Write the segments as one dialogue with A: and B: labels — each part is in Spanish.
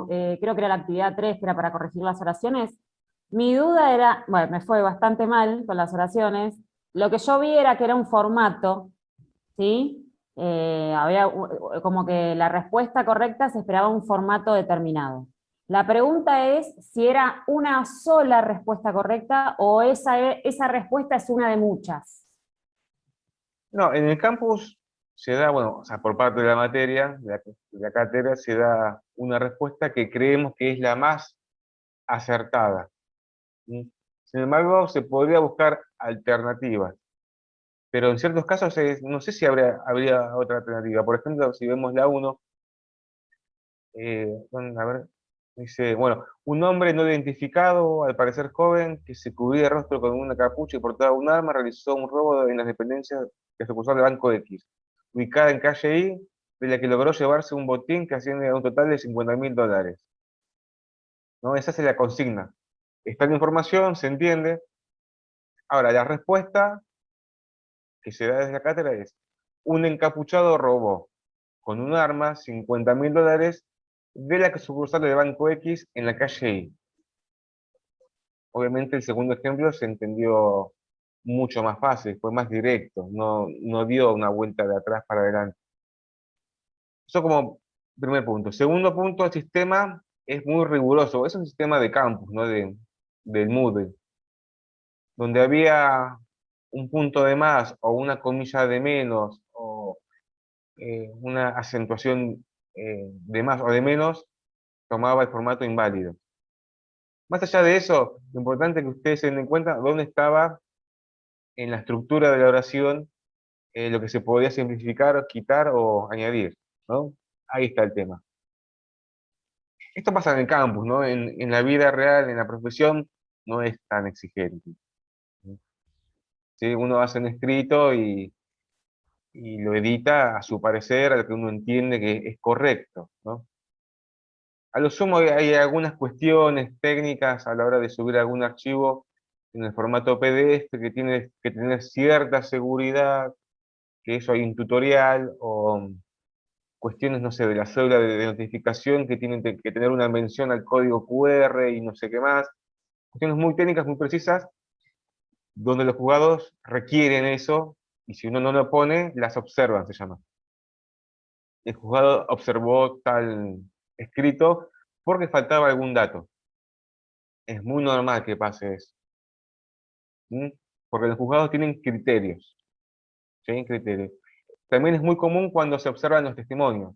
A: creo que era la actividad 3 que era para corregir las oraciones, mi duda era, bueno, me fue bastante mal con las oraciones, lo que yo vi era que era un formato, ¿sí? Había como que la respuesta correcta se esperaba un formato determinado. La pregunta es si era una sola respuesta correcta o esa respuesta es una de muchas.
B: No, en el campus se da, bueno, o sea, por parte de la materia, de la cátedra, se da una respuesta que creemos que es la más acertada. ¿Sí? Sin embargo, se podría buscar alternativas, pero en ciertos casos no sé si habría otra alternativa. Por ejemplo, si vemos la uno, bueno, a ver, dice, bueno, un hombre no identificado, al parecer joven, que se cubría el rostro con una capucha y portaba un arma, realizó un robo en las dependencias de sucursal de Banco X, ubicada en calle I, de la que logró llevarse un botín que asciende a un total de $50.000. ¿No? Esa es la consigna. Está la información, se entiende. Ahora, la respuesta que se da desde la cátedra es: un encapuchado robó con un arma $50.000 de la sucursal de Banco X en la calle I. Obviamente el segundo ejemplo se entendió mucho más fácil, fue más directo, no dio una vuelta de atrás para adelante. Eso como primer punto. Segundo punto, el sistema es muy riguroso. Es un sistema de campus, ¿no? Del Moodle, donde había un punto de más o una comilla de menos o una acentuación de más o de menos, tomaba el formato inválido. Más allá de eso, lo importante es que ustedes se den en cuenta dónde estaba en la estructura de la oración lo que se podía simplificar, quitar o añadir, ¿no? Ahí está el tema. Esto pasa en el campus, ¿no? En la vida real, en la profesión, no es tan exigente. ¿Sí? Uno hace un escrito y lo edita a su parecer, a lo que uno entiende que es correcto, ¿no? A lo sumo hay algunas cuestiones técnicas a la hora de subir algún archivo en el formato PDF que tiene que tener cierta seguridad, que eso hay un tutorial, o cuestiones, no sé, de la cédula de notificación que tienen que tener una mención al código QR y no sé qué más. Cuestiones muy técnicas, muy precisas, donde los juzgados requieren eso, y si uno no lo pone, las observan, se llama. El juzgado observó tal escrito porque faltaba algún dato. Es muy normal que pase eso. ¿Mm? Porque los juzgados tienen criterios. ¿Sí? Criterios. También es muy común cuando se observan los testimonios.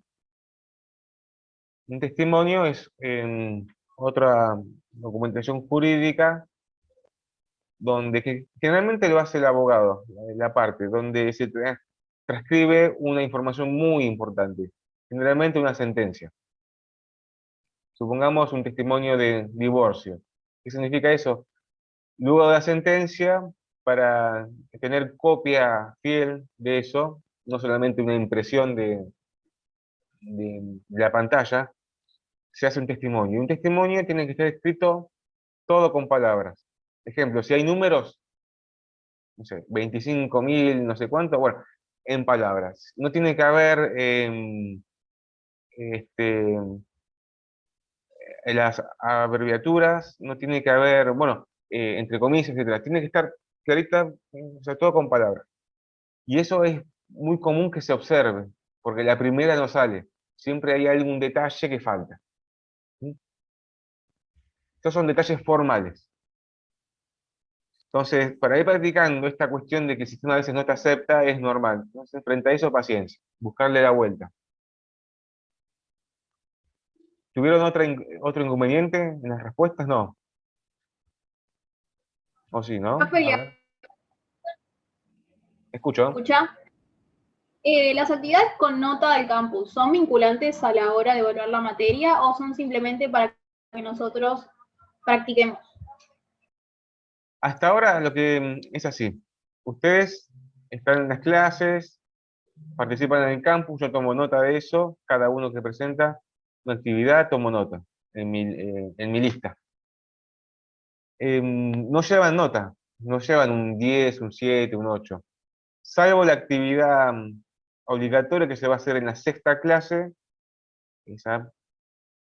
B: Un testimonio es otra documentación jurídica donde generalmente lo hace el abogado, la parte, donde se transcribe una información muy importante, generalmente una sentencia. Supongamos un testimonio de divorcio. ¿Qué significa eso? Luego de la sentencia, para tener copia fiel de eso, no solamente una impresión de la pantalla, se hace un testimonio. Y un testimonio tiene que estar escrito todo con palabras. Ejemplo, si hay números, no sé, 25.000, no sé cuánto, bueno, en palabras. No tiene que haber este, las abreviaturas, no tiene que haber, bueno, entre comillas, etcétera. Tiene que estar clarita, o sea, todo con palabras. Y eso es muy común que se observe, porque la primera no sale. Siempre hay algún detalle que falta. ¿Sí? Estos son detalles formales. Entonces, para ir practicando esta cuestión de que el sistema a veces no te acepta, es normal. Entonces, frente a eso, paciencia, buscarle la vuelta. ¿Tuvieron otro inconveniente en las respuestas? No. ¿O sí, no?
C: Profe,
B: A ver, escucho.
C: escucha. ¿Las actividades con nota del campus son vinculantes a la hora de evaluar la materia o son simplemente para que nosotros practiquemos?
B: Hasta ahora lo que es así. Ustedes están en las clases, participan en el campus, yo tomo nota de eso, cada uno que presenta una actividad, tomo nota en mi lista. No llevan nota, no llevan un 10, un 7, un 8, salvo la actividad obligatoria que se va a hacer en la sexta clase, esa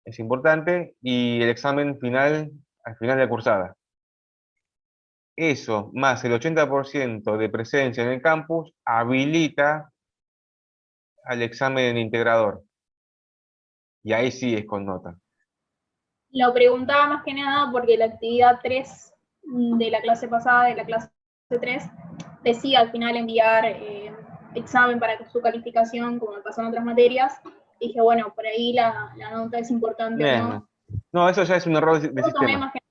B: es importante, y el examen final al final de la cursada. Eso, más el 80% de presencia en el campus, habilita al examen integrador. Y ahí sí es con nota.
C: Lo preguntaba más que nada porque la actividad 3 de la clase pasada, de la clase 3, decía al final enviar examen para su calificación, como pasó en otras materias. Dije, bueno, por ahí la nota es importante o no.
B: No, eso ya es un error de
C: Yo tomé
B: sistema.
C: más que nada.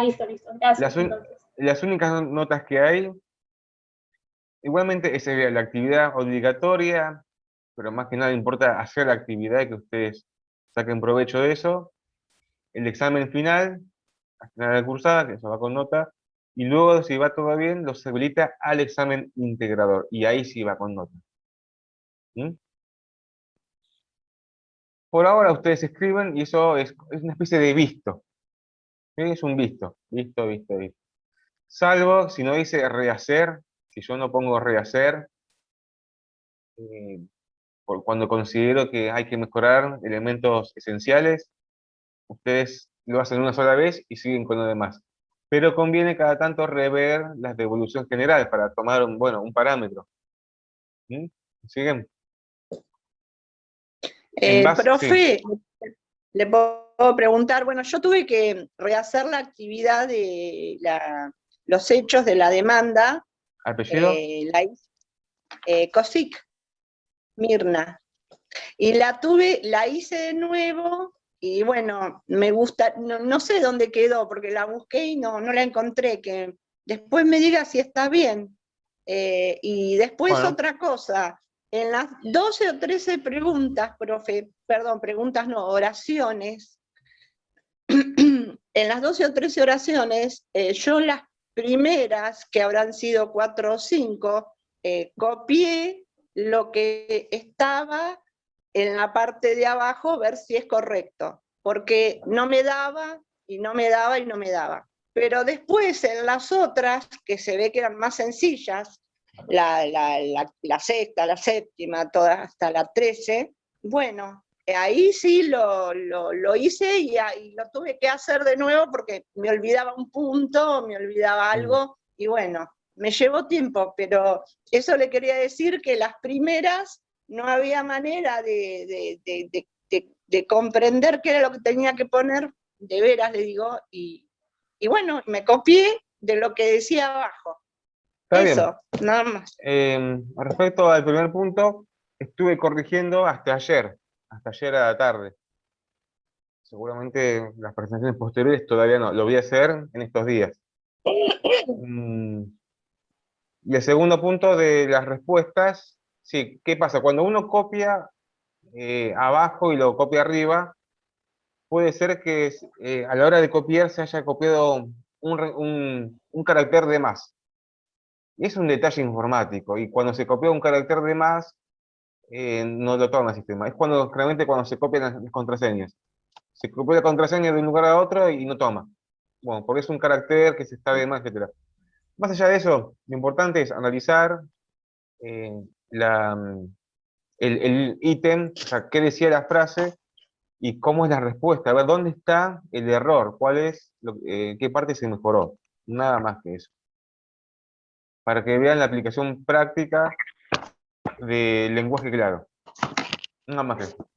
C: Listo. Gracias, entonces.
B: Las únicas notas que hay, igualmente, esa sería la actividad obligatoria, pero más que nada importa hacer la actividad y que ustedes saquen provecho de eso. El examen final, al final de la cursada, que eso va con nota, y luego, si va todo bien, los habilita al examen integrador, y ahí sí va con nota. ¿Mm? Por ahora ustedes escriben, y eso es una especie de visto. ¿Sí? Es un visto, visto. Salvo si no dice rehacer, si yo no pongo rehacer, cuando considero que hay que mejorar elementos esenciales, ustedes lo hacen una sola vez y siguen con lo demás. Pero conviene cada tanto rever las de evolución general para tomar un parámetro. ¿Mm? ¿Siguen? Sí,
D: Profe, le puedo preguntar, bueno, yo tuve que rehacer la actividad de los hechos de la demanda,
B: apellido.
D: Cosic, Mirna, y la hice de nuevo, y bueno, me gusta, no sé dónde quedó, porque la busqué y no la encontré, que después me diga si está bien. Y después
B: Bueno,
D: otra cosa, en las 12 o 13 preguntas, profe, perdón, preguntas no, oraciones, en las 12 o 13 oraciones, yo las primeras, que habrán sido 4 o 5, copié lo que estaba en la parte de abajo, ver si es correcto, porque no me daba, y no me daba, y no me daba. Pero después en las otras, que se ve que eran más sencillas, la sexta, la séptima, todas hasta la 13, bueno, ahí sí lo hice y lo tuve que hacer de nuevo porque me olvidaba un punto, me olvidaba algo, y bueno, me llevó tiempo, pero eso le quería decir, que las primeras no había manera de comprender qué era lo que tenía que poner, de veras le digo, y bueno, me copié de lo que decía abajo.
B: está
D: Eso,
B: bien.
D: nada más.
B: Respecto al primer punto, estuve corrigiendo hasta ayer a la tarde. Seguramente las presentaciones posteriores todavía no, lo voy a hacer en estos días. Y el segundo punto de las respuestas, sí, ¿qué pasa? Cuando uno copia abajo y lo copia arriba, puede ser que a la hora de copiar se haya copiado un carácter de más. Y es un detalle informático, y cuando se copia un carácter de más, no lo toma el sistema. Es realmente cuando se copian las contraseñas. Se copia la contraseña de un lugar a otro y no toma. Bueno, porque es un carácter que se está de más, etc. Más allá de eso, lo importante es analizar eh, el ítem, o sea, qué decía la frase y cómo es la respuesta. A ver, ¿dónde está el error? ¿Qué parte se mejoró? Nada más que eso. Para que vean la aplicación práctica del lenguaje claro. Nada más que eso.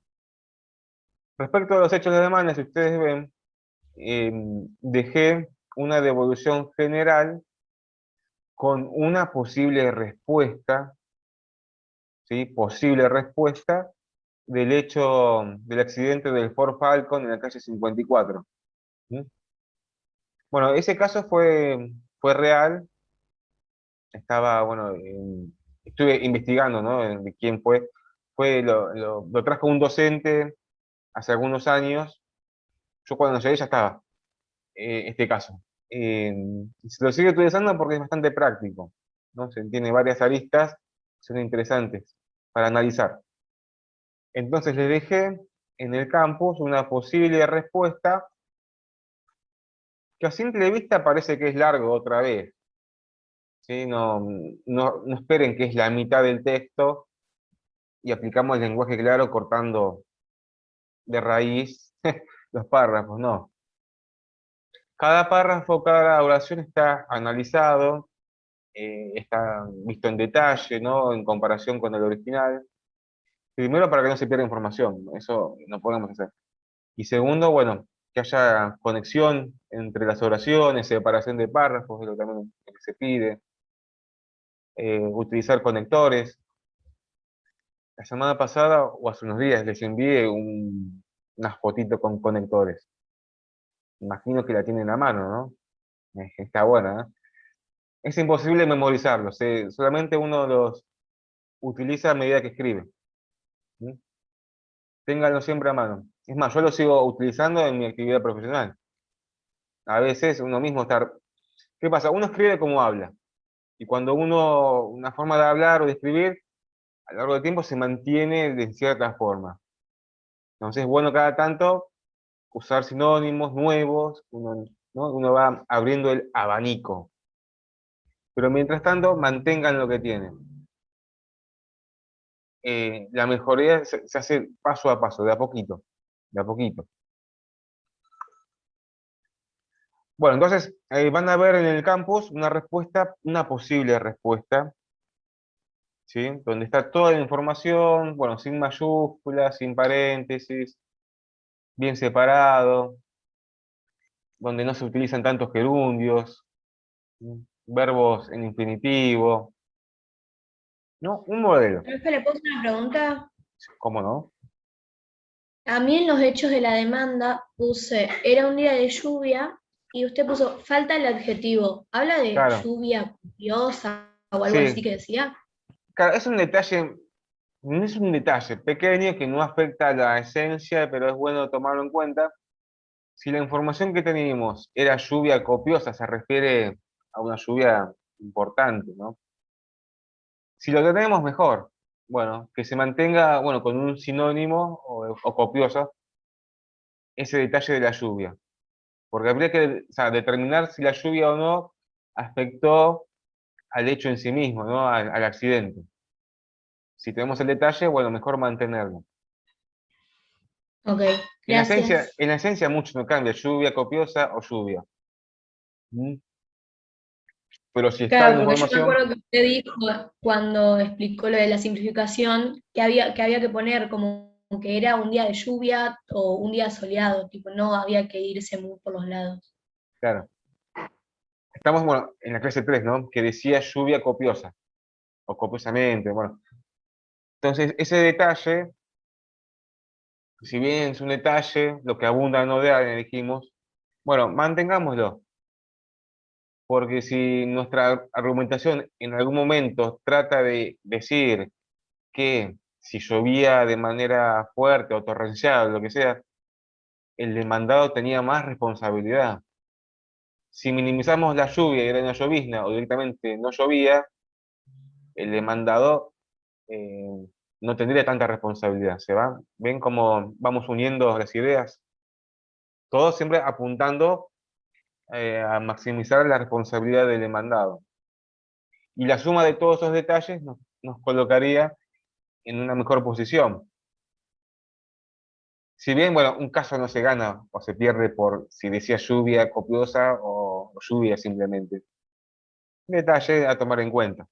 B: Respecto a los hechos de demanda, si ustedes ven, dejé una devolución general con una posible respuesta, ¿sí? Posible respuesta del hecho del accidente del Ford Falcon en la calle 54. ¿Sí? Bueno, ese caso fue real. Estuve investigando, ¿no? De quién fue. Lo trajo un docente hace algunos años. Yo cuando llegué ya estaba este caso. Se lo sigue utilizando porque es bastante práctico, ¿no? Tiene varias aristas, son interesantes para analizar. Entonces le dejé en el campus una posible respuesta que a simple vista parece que es largo otra vez. ¿Sí? No esperen que es la mitad del texto y aplicamos el lenguaje claro cortando de raíz los párrafos, no. Cada párrafo, cada oración está analizado, está visto en detalle, ¿no? En comparación con el original. Primero, para que no se pierda información, eso no podemos hacer. Y segundo, bueno, que haya conexión entre las oraciones, separación de párrafos, es lo que también se pide. Utilizar conectores. La semana pasada, o hace unos días, les envié unas fotitos con conectores. Imagino que la tienen a mano, ¿no? Está buena, ¿eh? Es imposible memorizarlos, solamente uno los utiliza a medida que escribe. ¿Sí? Ténganlo siempre a mano. Es más, yo lo sigo utilizando en mi actividad profesional. A veces uno mismo está... ¿Qué pasa? Uno escribe como habla. Y cuando una forma de hablar o de escribir, a lo largo del tiempo se mantiene de cierta forma. Entonces es bueno cada tanto usar sinónimos nuevos, ¿no? Uno va abriendo el abanico. Pero mientras tanto, mantengan lo que tienen. La mejoría se hace paso a paso, de a poquito, de a poquito. Bueno, entonces van a ver en el campus una respuesta, una posible respuesta, ¿sí? Donde está toda la información, bueno, sin mayúsculas, sin paréntesis, bien separado, donde no se utilizan tantos gerundios, ¿sí? Verbos en infinitivo, ¿no? Un modelo,
E: Profe, ¿le puedo hacer una pregunta?
B: ¿cómo no?
E: A mí en los hechos de la demanda puse, era un día de lluvia, y usted puso, falta el adjetivo. ¿Habla de
B: Claro,
E: lluvia copiosa o algo así
B: sí,
E: que decía?
B: claro, es un detalle, no es un detalle pequeño que no afecta a la esencia, pero es bueno tomarlo en cuenta. Si la información que teníamos era lluvia copiosa, se refiere a una lluvia importante, ¿no? Si lo tenemos mejor, bueno, que se mantenga, bueno, con un sinónimo o copioso, ese detalle de la lluvia. Porque habría que, o sea, determinar si la lluvia o no afectó al hecho en sí mismo, ¿no? Al accidente. Si tenemos el detalle, bueno, mejor mantenerlo.
E: Ok, gracias.
B: En la esencia mucho no cambia, lluvia copiosa o lluvia. ¿Mm? Pero si está en
E: Claro,
B: la
E: porque yo me
B: información,
E: acuerdo que usted dijo cuando explicó lo de la simplificación que había que poner como que era un día de lluvia o un día soleado, tipo, no había que irse muy por los lados.
B: claro. Estamos, bueno, en la clase 3, ¿no? Que decía lluvia copiosa, o copiosamente, bueno. Entonces, ese detalle, si bien es un detalle, lo que abunda no da, dijimos, bueno, mantengámoslo, porque si nuestra argumentación en algún momento trata de decir que si llovía de manera fuerte o torrencial, lo que sea, el demandado tenía más responsabilidad. Si minimizamos la lluvia y era una llovizna o directamente no llovía, el demandado eh, no tendría tanta responsabilidad. ¿Se va? ¿Ven cómo vamos uniendo las ideas? Todo siempre apuntando a maximizar la responsabilidad del demandado. Y la suma de todos esos detalles nos colocaría en una mejor posición. Si bien, bueno, un caso no se gana o se pierde por si decía lluvia copiosa o lluvia simplemente. Detalle a tomar en cuenta.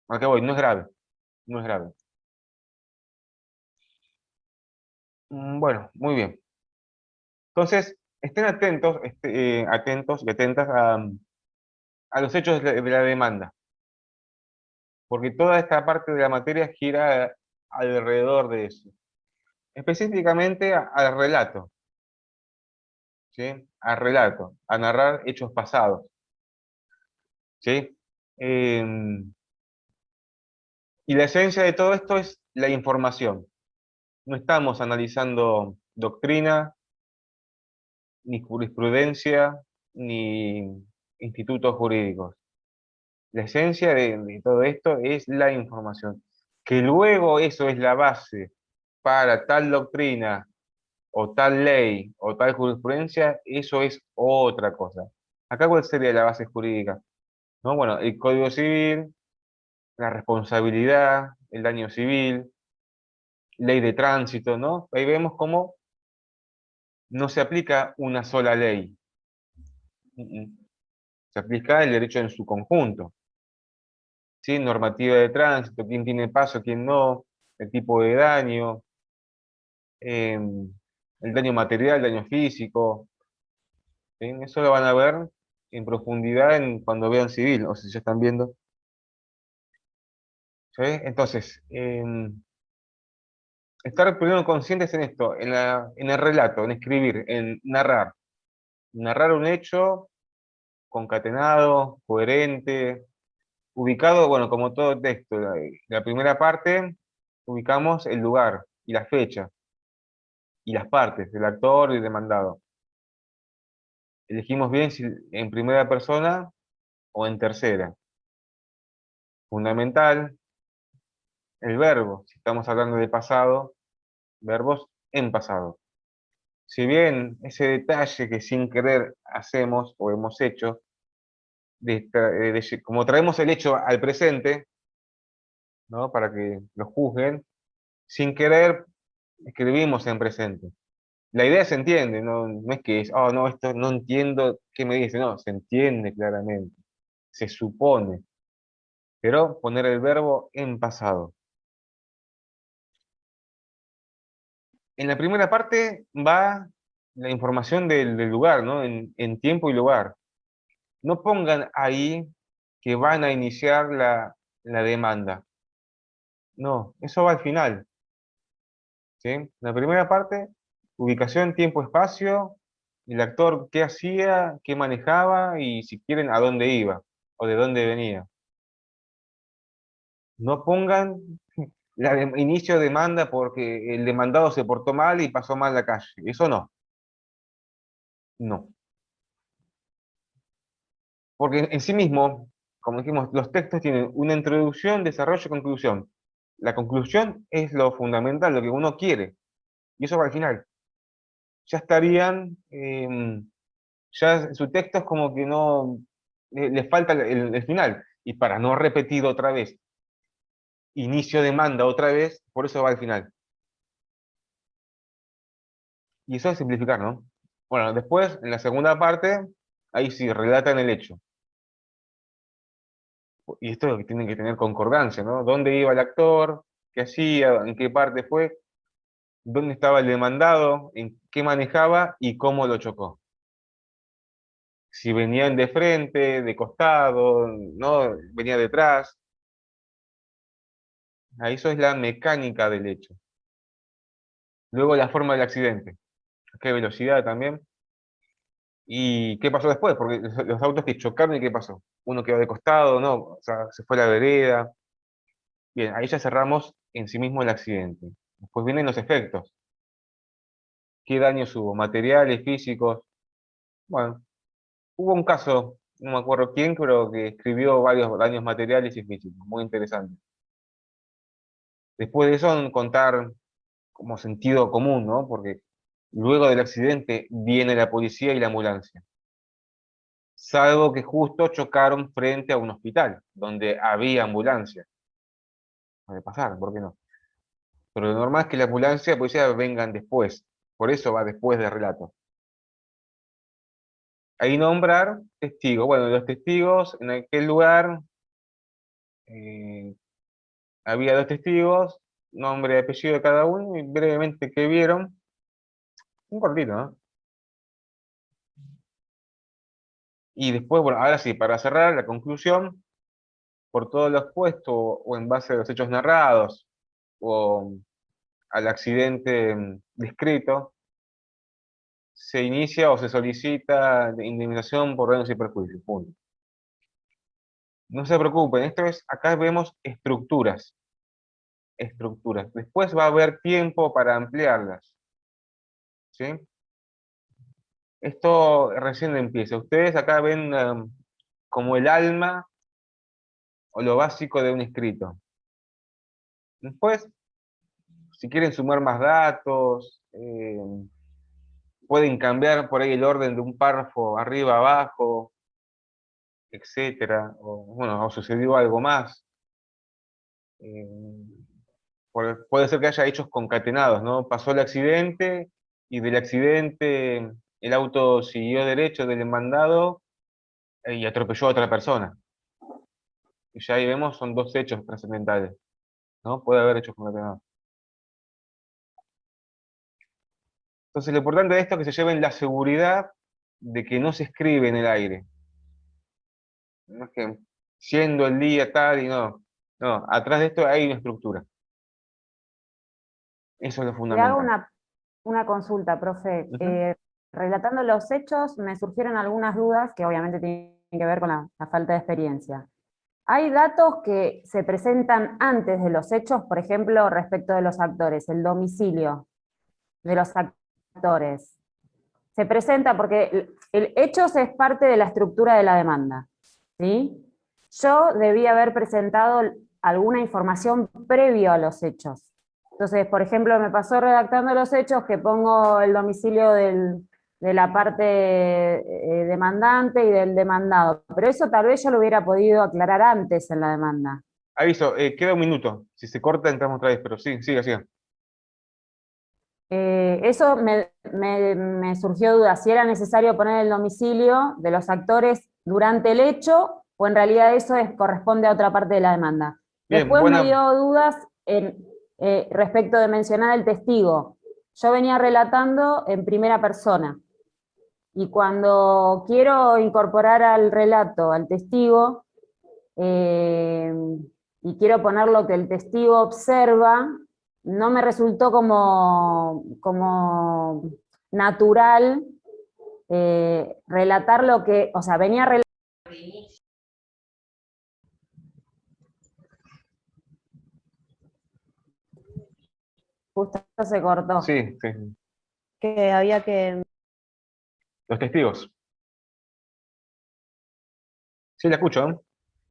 B: Aunque voy, no es grave, no es grave. Bueno, muy bien. Entonces, estén atentos, atentos y atentas a los hechos de la demanda, porque toda esta parte de la materia gira alrededor de eso. Específicamente al relato, ¿sí? Al relato, a narrar hechos pasados, ¿sí? Y la esencia de todo esto es la información. No estamos analizando doctrina, ni jurisprudencia, ni institutos jurídicos. La esencia de todo esto es la información. Que luego eso es la base para tal doctrina o tal ley o tal jurisprudencia, eso es otra cosa. Acá, ¿cuál sería la base jurídica? ¿No? Bueno, el Código Civil, la responsabilidad, el daño civil, ley de tránsito, ¿no? Ahí vemos cómo no se aplica una sola ley. Se aplica el derecho en su conjunto. ¿Sí? Normativa de tránsito, quién tiene paso, quién no, el tipo de daño, el daño material, el daño físico. ¿Sí? Eso lo van a ver en profundidad cuando vean civil, o si ya están viendo. ¿Sí? Entonces, estar primero conscientes en esto, en el relato, en escribir, en narrar. Narrar un hecho concatenado, coherente, ubicado, bueno, como todo texto. La primera parte, ubicamos el lugar y la fecha, y las partes, el actor y el demandado. Elegimos bien si en primera persona o en tercera. Fundamental, el verbo. Si estamos hablando de pasado, verbos en pasado. Si bien ese detalle que sin querer hacemos o hemos hecho, como traemos el hecho al presente, ¿no? Para que lo juzguen, sin querer escribimos en presente. La idea se entiende, no es que es, oh, no, esto no entiendo qué me dice, no, se entiende claramente, se supone, pero poner el verbo en pasado. En la primera parte va la información del lugar, ¿no? En tiempo y lugar. No pongan ahí que van a iniciar la demanda. No, eso va al final. ¿Sí? En la primera parte, ubicación, tiempo, espacio, el actor qué hacía, qué manejaba y si quieren a dónde iba o de dónde venía. No pongan inicio de demanda porque el demandado se portó mal y pasó mal la calle. Eso no. No. Porque en sí mismo, como dijimos, los textos tienen una introducción, desarrollo y conclusión. La conclusión es lo fundamental, lo que uno quiere. Y eso va al final. Ya estarían, ya su texto es como que no, les falta el final. Y para no repetir otra vez, inicio demanda otra vez, por eso va al final. Y eso es simplificar, ¿no? Bueno, después, en la segunda parte, ahí sí, relatan el hecho. Y esto es lo que tienen que tener concordancia, ¿no? ¿Dónde iba el actor? ¿Qué hacía? ¿En qué parte fue? ¿Dónde estaba el demandado? ¿En qué manejaba? ¿Y cómo lo chocó? Si venían de frente, de costado, ¿no? Venía detrás. Ahí eso es la mecánica del hecho. Luego la forma del accidente. ¿Qué velocidad también? ¿Y qué pasó después? Porque los autos que chocaron, ¿y qué pasó? Uno quedó de costado, ¿no? O sea, se fue a la vereda. Bien, ahí ya cerramos en sí mismo el accidente. Después vienen los efectos. ¿Qué daños hubo? ¿Materiales, físicos? Bueno, hubo un caso, no me acuerdo quién, pero que escribió varios daños materiales y físicos. Muy interesante. Después de eso, contar como sentido común, ¿no? Porque luego del accidente viene la policía y la ambulancia. Salvo que justo chocaron frente a un hospital, donde había ambulancia. Puede pasar, ¿por qué no? Pero lo normal es que la ambulancia y la policía vengan después. Por eso va después del relato. Ahí nombrar testigos. Bueno, los testigos en aquel lugar, eh, había dos testigos, nombre y apellido de cada uno, y brevemente qué vieron. Un cortito, ¿no? Y después, bueno, ahora sí, para cerrar la conclusión, por todo lo expuesto o en base a los hechos narrados o al accidente descrito, se inicia o se solicita indemnización por daños y perjuicios. Punto. No se preocupen, acá vemos estructuras. Estructuras. Después va a haber tiempo para ampliarlas. ¿Sí? Esto recién empieza. Ustedes acá ven como el alma o lo básico de un escrito. Después, si quieren sumar más datos, pueden cambiar por ahí el orden de un párrafo arriba, abajo, etcétera. O, bueno, o sucedió algo más. Puede ser que haya hechos concatenados, ¿no? Pasó el accidente y del accidente el auto siguió derecho del demandado y atropelló a otra persona. Y ya ahí vemos, son dos hechos trascendentales, ¿no? Puede haber hechos concatenados. Entonces lo importante de esto es que se lleven la seguridad de que no se escribe en el aire. No es que siendo el día tal y no. No, atrás de esto hay una estructura. Eso es lo
A: Le hago
B: fundamental.
A: una consulta, profe.
B: Ujú.
A: Relatando los hechos, me surgieron algunas dudas que obviamente tienen que ver con la falta de experiencia. Hay datos que se presentan antes de los hechos, por ejemplo, respecto de los actores, el domicilio de los actores. Se presenta porque el hechos es parte de la estructura de la demanda, ¿sí? Yo debía haber presentado alguna información previo a los hechos. Entonces, por ejemplo, me pasó redactando los hechos que pongo el domicilio de la parte demandante y del demandado, pero eso tal vez yo lo hubiera podido aclarar antes en la demanda.
B: Aviso, queda un minuto. Si se corta, entramos otra vez, pero sí, siga, siga.
A: Eso me surgió duda, si era necesario poner el domicilio de los actores durante el hecho, o en realidad eso corresponde a otra parte de la demanda.
B: Bien,
A: Después me
B: buena.
A: dio dudas respecto de mencionar el testigo. Yo venía relatando en primera persona, y cuando quiero incorporar al relato al testigo, eh, y quiero poner lo que el testigo observa, no me resultó como natural relatar lo que, o sea, venía a relatar. Justo se cortó.
B: Sí, sí.
A: Que había que...
B: Los testigos. Sí, la escucho, ¿no?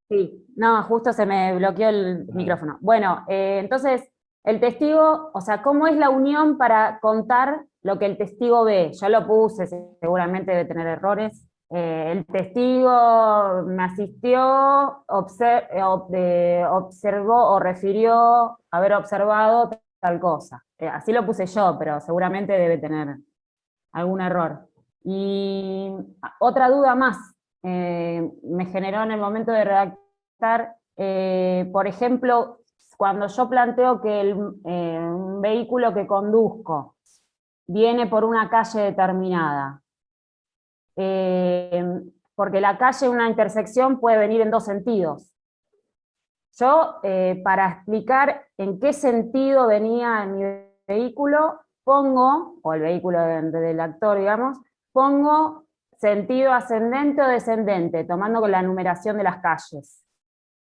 A: Sí, no, justo se me bloqueó el micrófono. Bueno, entonces, el testigo, o sea, ¿cómo es la unión para contar lo que el testigo ve? Yo lo puse, seguramente debe tener errores. El testigo me asistió, observó o refirió haber observado tal cosa. Así lo puse yo, pero seguramente debe tener algún error. Y otra duda más me generó en el momento de redactar, por ejemplo, cuando yo planteo que un vehículo que conduzco viene por una calle determinada, porque la calle, una intersección, puede venir en dos sentidos. Yo, para explicar en qué sentido venía mi vehículo, pongo, o el vehículo del actor, digamos, pongo sentido ascendente o descendente, tomando con la numeración de las calles.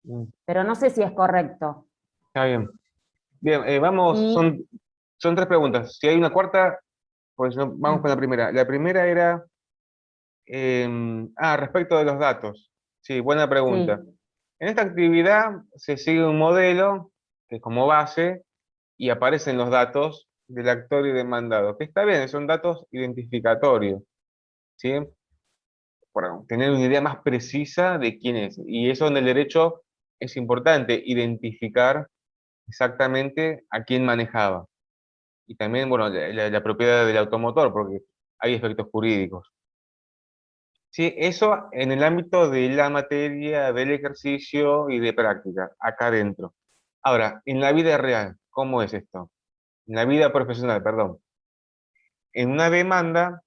B: Mm,
A: Pero no sé si es correcto.
B: está bien. Bien, vamos,
A: Y
B: son tres preguntas. Si hay una cuarta, pues vamos con la primera. La primera era, respecto de los datos. Sí, buena pregunta.
A: sí,
B: En esta actividad se sigue un modelo que es como base y aparecen los datos del actor y demandado, que está bien, son datos identificatorios, ¿sí? Para tener una idea más precisa de quién es. Y eso en el derecho es importante, identificar exactamente a quién manejaba. Y también, bueno, la propiedad del automotor, porque hay efectos jurídicos. Sí, eso en el ámbito de la materia, del ejercicio y de práctica, acá adentro. Ahora, en la vida real, ¿cómo es esto? En la vida profesional, perdón. En una demanda,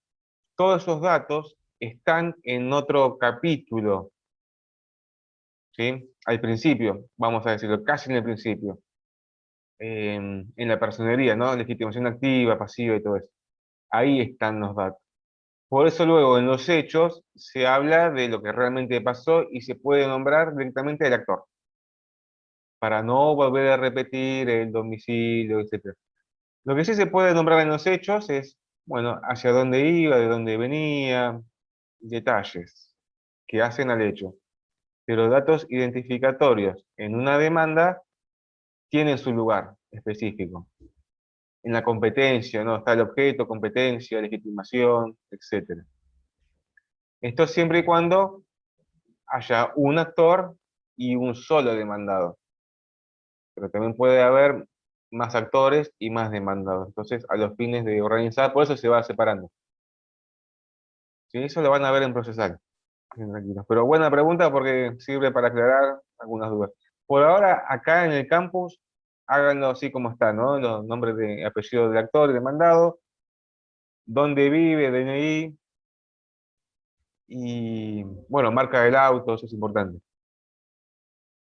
B: todos esos datos están en otro capítulo, ¿sí? Al principio, vamos a decirlo, casi en el principio. En la personería, ¿no? Legitimación activa, pasiva y todo eso. Ahí están los datos. Por eso luego en los hechos se habla de lo que realmente pasó y se puede nombrar directamente al actor, para no volver a repetir el domicilio, etc. Lo que sí se puede nombrar en los hechos es, bueno, hacia dónde iba, de dónde venía, detalles que hacen al hecho. Pero datos identificatorios en una demanda tienen su lugar específico. En la competencia, ¿no? Está el objeto, competencia, legitimación, etc. Esto siempre y cuando haya un actor y un solo demandado. Pero también puede haber más actores y más demandados. Entonces, a los fines de organizar, por eso se va separando. Sí, eso lo van a ver en procesal. Bien, tranquilos. Pero buena pregunta porque sirve para aclarar algunas dudas. Por ahora, acá en el campus, háganlo así como está, ¿no? Los nombres de apellido del actor y demandado, dónde vive, DNI, y, bueno, marca del auto, eso es importante.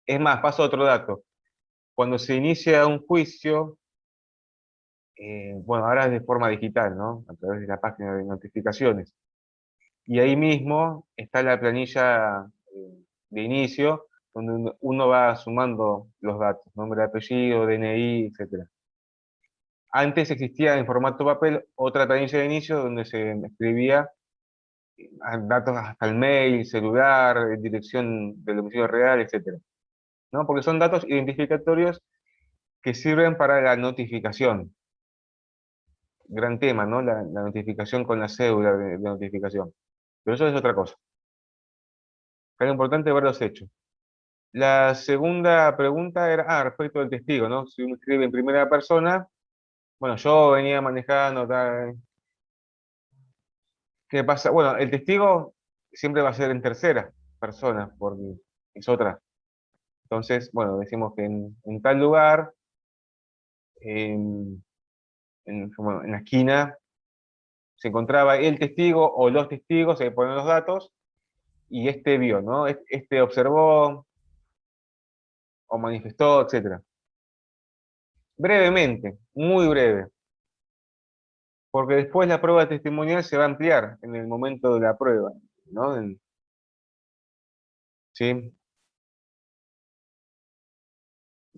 B: Es más, paso a otro dato. Cuando se inicia un juicio, bueno, ahora es de forma digital, ¿no? A través de la página de notificaciones. Y ahí mismo está la planilla de inicio, donde uno va sumando los datos, nombre, apellido, DNI, etc. Antes existía en formato papel otra planilla de inicio donde se escribía datos hasta el mail, celular, dirección del domicilio real, etc. ¿No? Porque son datos identificatorios que sirven para la notificación. Gran tema, ¿no? La notificación con la cédula de notificación. Pero eso es otra cosa. Acá lo importante es ver los hechos. La segunda pregunta era, respecto del testigo, ¿no? Si uno escribe en primera persona, bueno, yo venía manejando, tal. ¿Qué pasa? Bueno, el testigo siempre va a ser en tercera persona, porque es otra. Entonces, bueno, decimos que en tal lugar, en, bueno, en la esquina, se encontraba el testigo o los testigos, se ponen los datos, y este vio, ¿no? Este observó o manifestó, etc. Brevemente, muy breve, porque después la prueba testimonial se va a ampliar en el momento de la prueba, ¿no? ¿Sí?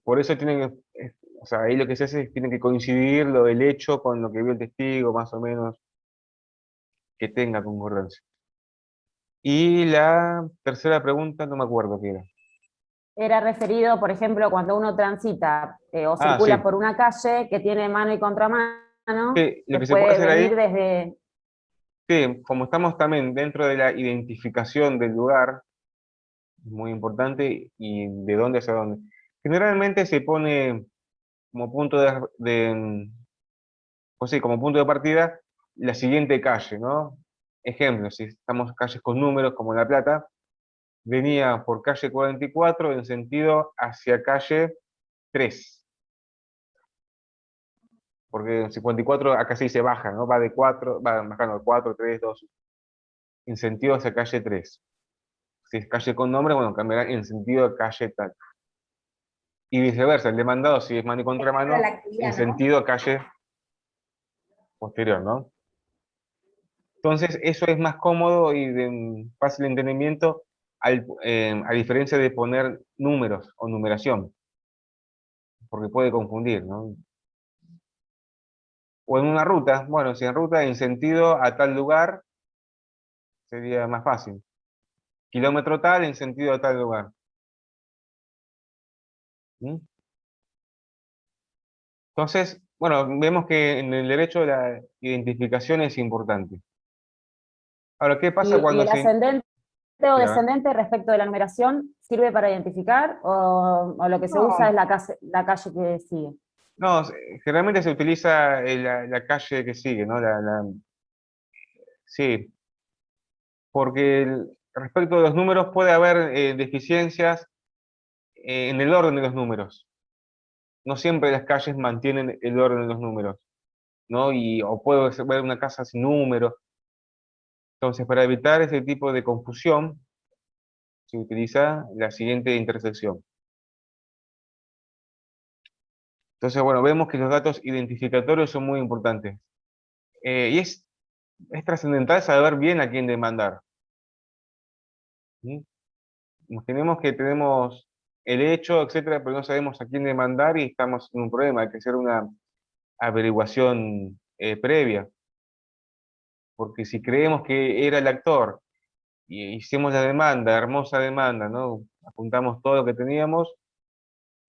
B: Por eso tienen que, o sea, ahí lo que se hace es que tiene que coincidir lo del hecho con lo que vio el testigo, más o menos, que tenga concordancia. Y la tercera pregunta, no me acuerdo qué era.
A: Era referido, por ejemplo, cuando uno transita o circula
B: Sí.
A: por una calle que tiene mano y contramano,
B: Sí, lo
A: que
B: que se puede
A: puede
B: hacer ahí,
A: venir desde...
B: sí, como estamos también dentro de la identificación del lugar, es muy importante, y de dónde hacia dónde. Generalmente se pone como punto o sí, como punto de partida la siguiente calle, ¿no? Ejemplo, si estamos en calles con números como La Plata, venía por calle 44 en sentido hacia calle 3, porque en 54 acá sí se baja, ¿no? Va de 4, va bajando 4, 3, 2, en sentido hacia calle 3. Si es calle con nombre, bueno, cambiará en sentido de calle tal. Y viceversa, el demandado, si es mano y contramano, en sentido a calle posterior, ¿no? Entonces, eso es más cómodo y de fácil entendimiento, a diferencia de poner números o numeración, porque puede confundir, ¿no? O en una ruta, bueno, si en ruta en sentido a tal lugar, sería más fácil. Kilómetro tal en sentido a tal lugar. ¿Mm? Entonces, bueno, vemos que en el derecho la identificación es importante. Ahora, ¿qué pasa
A: Y
B: cuando
A: el
B: se...
A: ascendente o
B: Sí, a ver.
A: descendente respecto de la numeración sirve para identificar o lo que se usa es
B: No,
A: la calle que sigue?
B: no, generalmente se utiliza la calle que sigue, ¿no? Sí, porque respecto de los números puede haber deficiencias en el orden de los números. No siempre las calles mantienen el orden de los números, ¿no? O puede ver una casa sin números. Entonces, para evitar ese tipo de confusión, se utiliza la siguiente intersección. Entonces, bueno, vemos que los datos identificatorios son muy importantes. Y es trascendental saber bien a quién demandar. ¿Sí? Imaginemos que tenemos el hecho, etcétera, pero no sabemos a quién demandar y estamos en un problema. Hay que hacer una averiguación previa. Porque si creemos que era el actor y hicimos la demanda, hermosa demanda, ¿no? Apuntamos todo lo que teníamos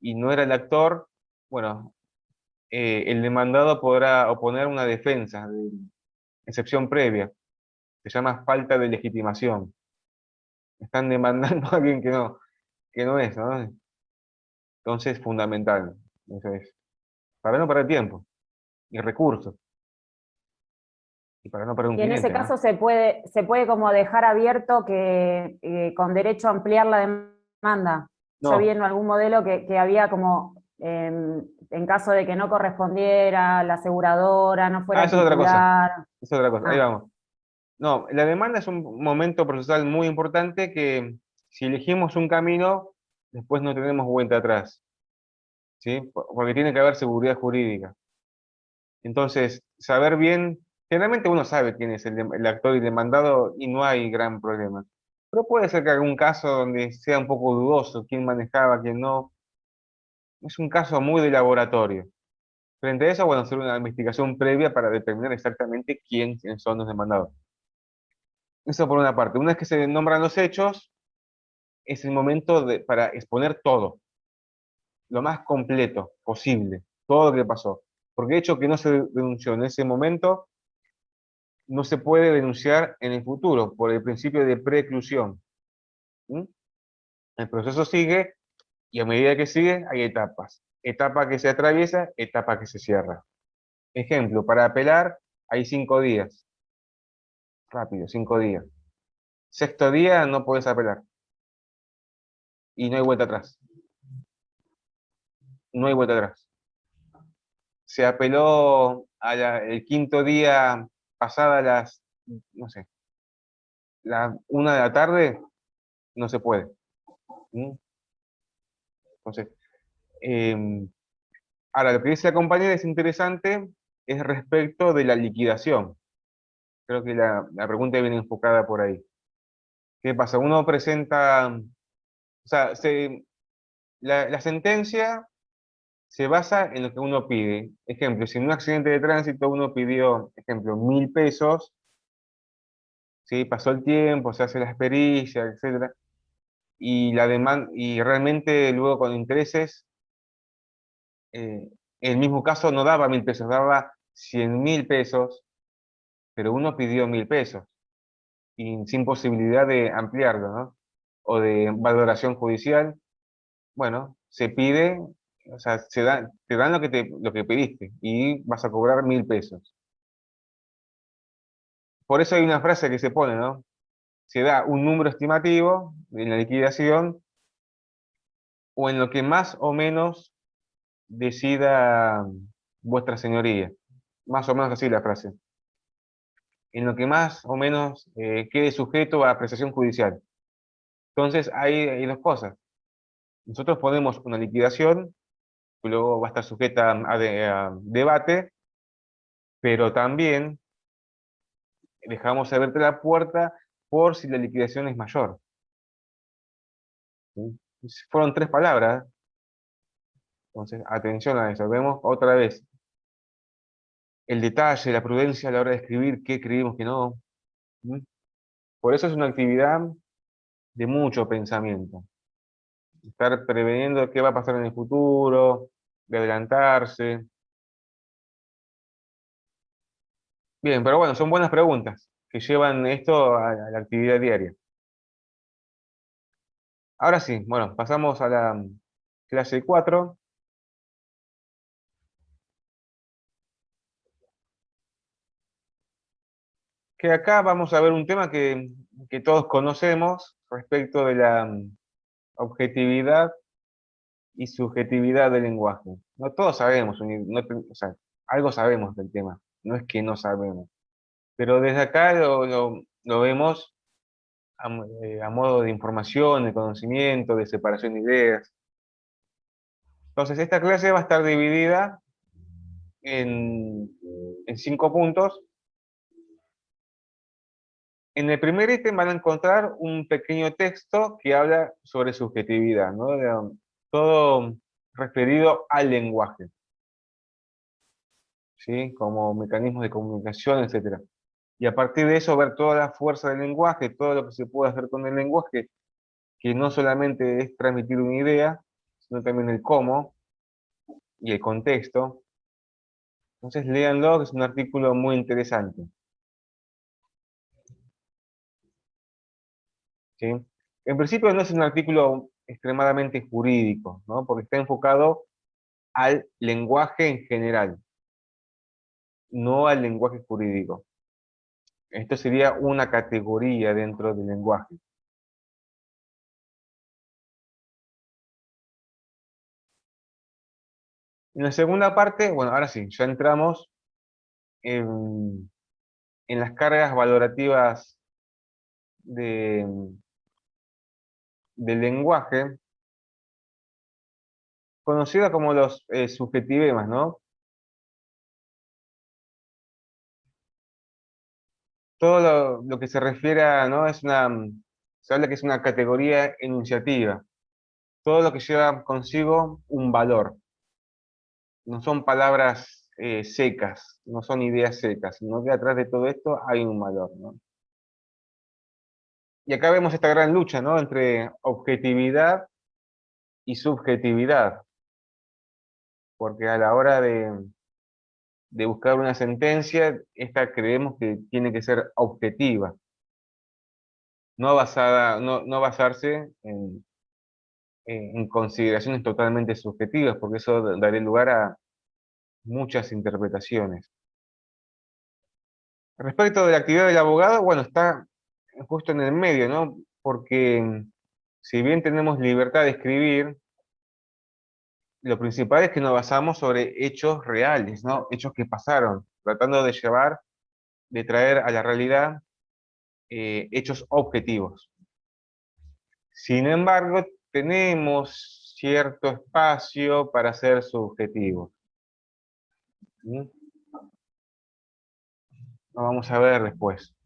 B: y no era el actor, bueno, el demandado podrá oponer una defensa de excepción previa. Se llama falta de legitimación. Están demandando a alguien que no es, ¿no? Entonces, fundamental. Eso es. para no perder tiempo y recursos. Y para no perder un
A: Y en ese
B: cliente, ¿no?
A: caso se puede como dejar abierto que con derecho a ampliar la demanda. Yo vi
B: No,
A: en algún modelo que había como, en caso de que no correspondiera, la aseguradora no fuera
B: eso es otra cosa.
A: titular.
B: Eso es otra cosa. Ahí
A: Ah,
B: vamos. No, la demanda es un momento procesal muy importante que si elegimos un camino, después no tenemos vuelta atrás, ¿sí? Porque tiene que haber seguridad jurídica. Entonces, saber bien, generalmente uno sabe quién es el actor y demandado y no hay gran problema. Pero puede ser que algún caso donde sea un poco dudoso quién manejaba, quién no. Es un caso muy de laboratorio. Frente a eso, bueno, hacer una investigación previa para determinar exactamente quiénes son los demandados. Eso por una parte. Una vez que se nombran los hechos, es el momento para exponer todo, lo más completo posible, todo lo que pasó. Porque de hecho que no se denunció en ese momento, no se puede denunciar en el futuro por el principio de preclusión. ¿Mm? El proceso sigue y a medida que sigue hay etapas. Etapa que se atraviesa, etapa que se cierra. Ejemplo, para apelar hay 5 días. Rápido, 5 días. Sexto día no puedes apelar y no hay vuelta atrás. No hay vuelta atrás. Se apeló el quinto día pasada las, no sé, la 1 de la tarde, no se puede. ¿Mm? Entonces, eh, ahora lo que dice la compañera es interesante, es respecto de la liquidación. Creo que la pregunta viene enfocada por ahí. ¿Qué pasa? Uno presenta, o sea, la sentencia se basa en lo que uno pide. Ejemplo, si en un accidente de tránsito uno pidió, ejemplo, 1.000 pesos, ¿sí? Pasó el tiempo, se hace las pericias, etcétera, y la demanda, y realmente luego con intereses, eh, el mismo caso no daba 1.000 pesos, daba 100.000 pesos, pero uno pidió 1.000 pesos, y sin posibilidad de ampliarlo, ¿no? O de valoración judicial, bueno, se pide, o sea, te dan lo que pediste, y vas a cobrar 1.000 pesos. Por eso hay una frase que se pone, ¿no? Se da un número estimativo en la liquidación o en lo que más o menos decida vuestra señoría. Más o menos así la frase. En lo que más o menos quede sujeto a apreciación judicial. Entonces, hay dos cosas. Nosotros ponemos una liquidación, que luego va a estar sujeta a debate, pero también dejamos abierta la puerta por si la liquidación es mayor. ¿Sí? Fueron 3 palabras. Entonces, atención a eso. Vemos otra vez el detalle, la prudencia a la hora de escribir, qué escribimos, qué no. ¿Mm? Por eso es una actividad de mucho pensamiento. Estar preveniendo qué va a pasar en el futuro, de adelantarse. Bien, pero bueno, son buenas preguntas que llevan esto a la actividad diaria. Ahora sí, bueno, pasamos a la clase 4, que acá vamos a ver un tema que todos conocemos respecto de la objetividad y subjetividad del lenguaje. No todos sabemos, o sea, algo sabemos del tema, no es que no sabemos, pero desde acá lo vemos a modo de información, de conocimiento, de separación de ideas. Entonces, esta clase va a estar dividida en, en 5 puntos. En el primer ítem van a encontrar un pequeño texto que habla sobre subjetividad, ¿no? Todo referido al lenguaje, ¿sí? Como mecanismos de comunicación, etcétera. Y a partir de eso ver toda la fuerza del lenguaje, todo lo que se puede hacer con el lenguaje, que no solamente es transmitir una idea, sino también el cómo y el contexto. Entonces léanlo, que es un artículo muy interesante, ¿sí? En principio no es un artículo extremadamente jurídico, ¿no? Porque está enfocado al lenguaje en general, no al lenguaje jurídico. Esto sería una categoría dentro del lenguaje. En la segunda parte, bueno, ahora sí, ya entramos en las cargas valorativas del lenguaje, conocidas como los subjetivemas, ¿no? Todo lo que se refiere a, ¿no? Se habla que es una categoría enunciativa. Todo lo que lleva consigo un valor. No son palabras secas, no son ideas secas, sino que atrás de todo esto hay un valor, ¿no? Y acá vemos esta gran lucha, ¿no? Entre objetividad y subjetividad. Porque a la hora de buscar una sentencia, esta creemos que tiene que ser objetiva, no basarse en consideraciones totalmente subjetivas, porque eso daría lugar a muchas interpretaciones. Respecto de la actividad del abogado, bueno, está justo en el medio, ¿no? Porque si bien tenemos libertad de escribir, lo principal es que nos basamos sobre hechos reales, ¿no? Hechos que pasaron, tratando de traer a la realidad hechos objetivos. Sin embargo, tenemos cierto espacio para ser subjetivos. ¿Mm? Lo vamos a ver después.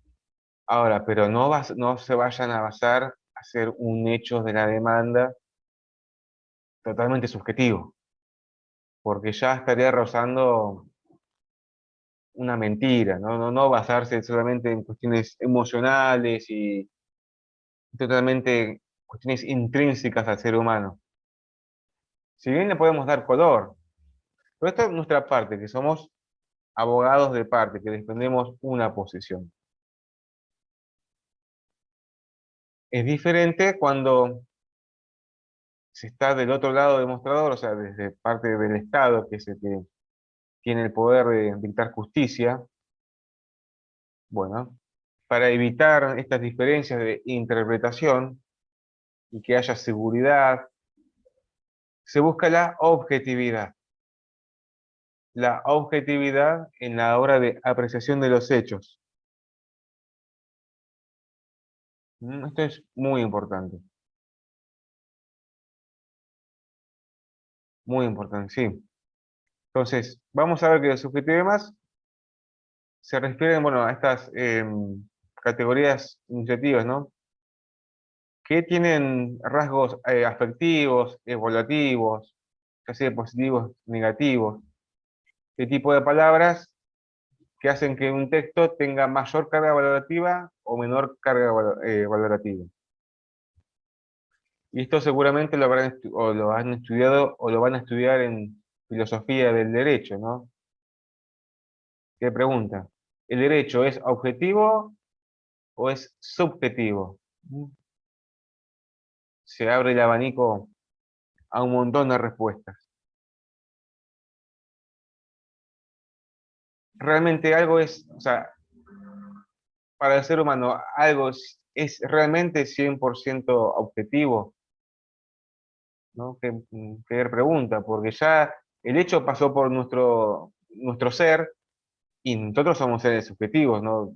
B: Ahora, pero no se vayan a basar a hacer un hecho de la demanda totalmente subjetivo, porque ya estaría rozando una mentira, ¿no? No basarse solamente en cuestiones emocionales y totalmente cuestiones intrínsecas al ser humano. Si bien le podemos dar color, pero esta es nuestra parte, que somos abogados de parte, que defendemos una posición. Es diferente cuando se está del otro lado del mostrador, o sea, desde parte del Estado, que es el que tiene el poder de dictar justicia. Bueno, para evitar estas diferencias de interpretación y que haya seguridad, se busca la objetividad. La objetividad en la hora de apreciación de los hechos. Esto es muy importante. Muy importante, sí. Entonces, vamos a ver que los subjetivemas se refieren, bueno, a estas categorías iniciativas, ¿no? Que tienen rasgos afectivos, evaluativos, ya sea positivos, negativos, este tipo de palabras que hacen que un texto tenga mayor carga valorativa o menor carga valorativa. Y esto seguramente lo han estudiado o lo van a estudiar en filosofía del derecho, ¿no? ¿Qué pregunta? ¿El derecho es objetivo o es subjetivo? Se abre el abanico a un montón de respuestas. Realmente algo es, o sea, para el ser humano, algo es realmente 100% objetivo, ¿no? Qué pregunta, porque ya el hecho pasó por nuestro ser y nosotros somos seres subjetivos, ¿no?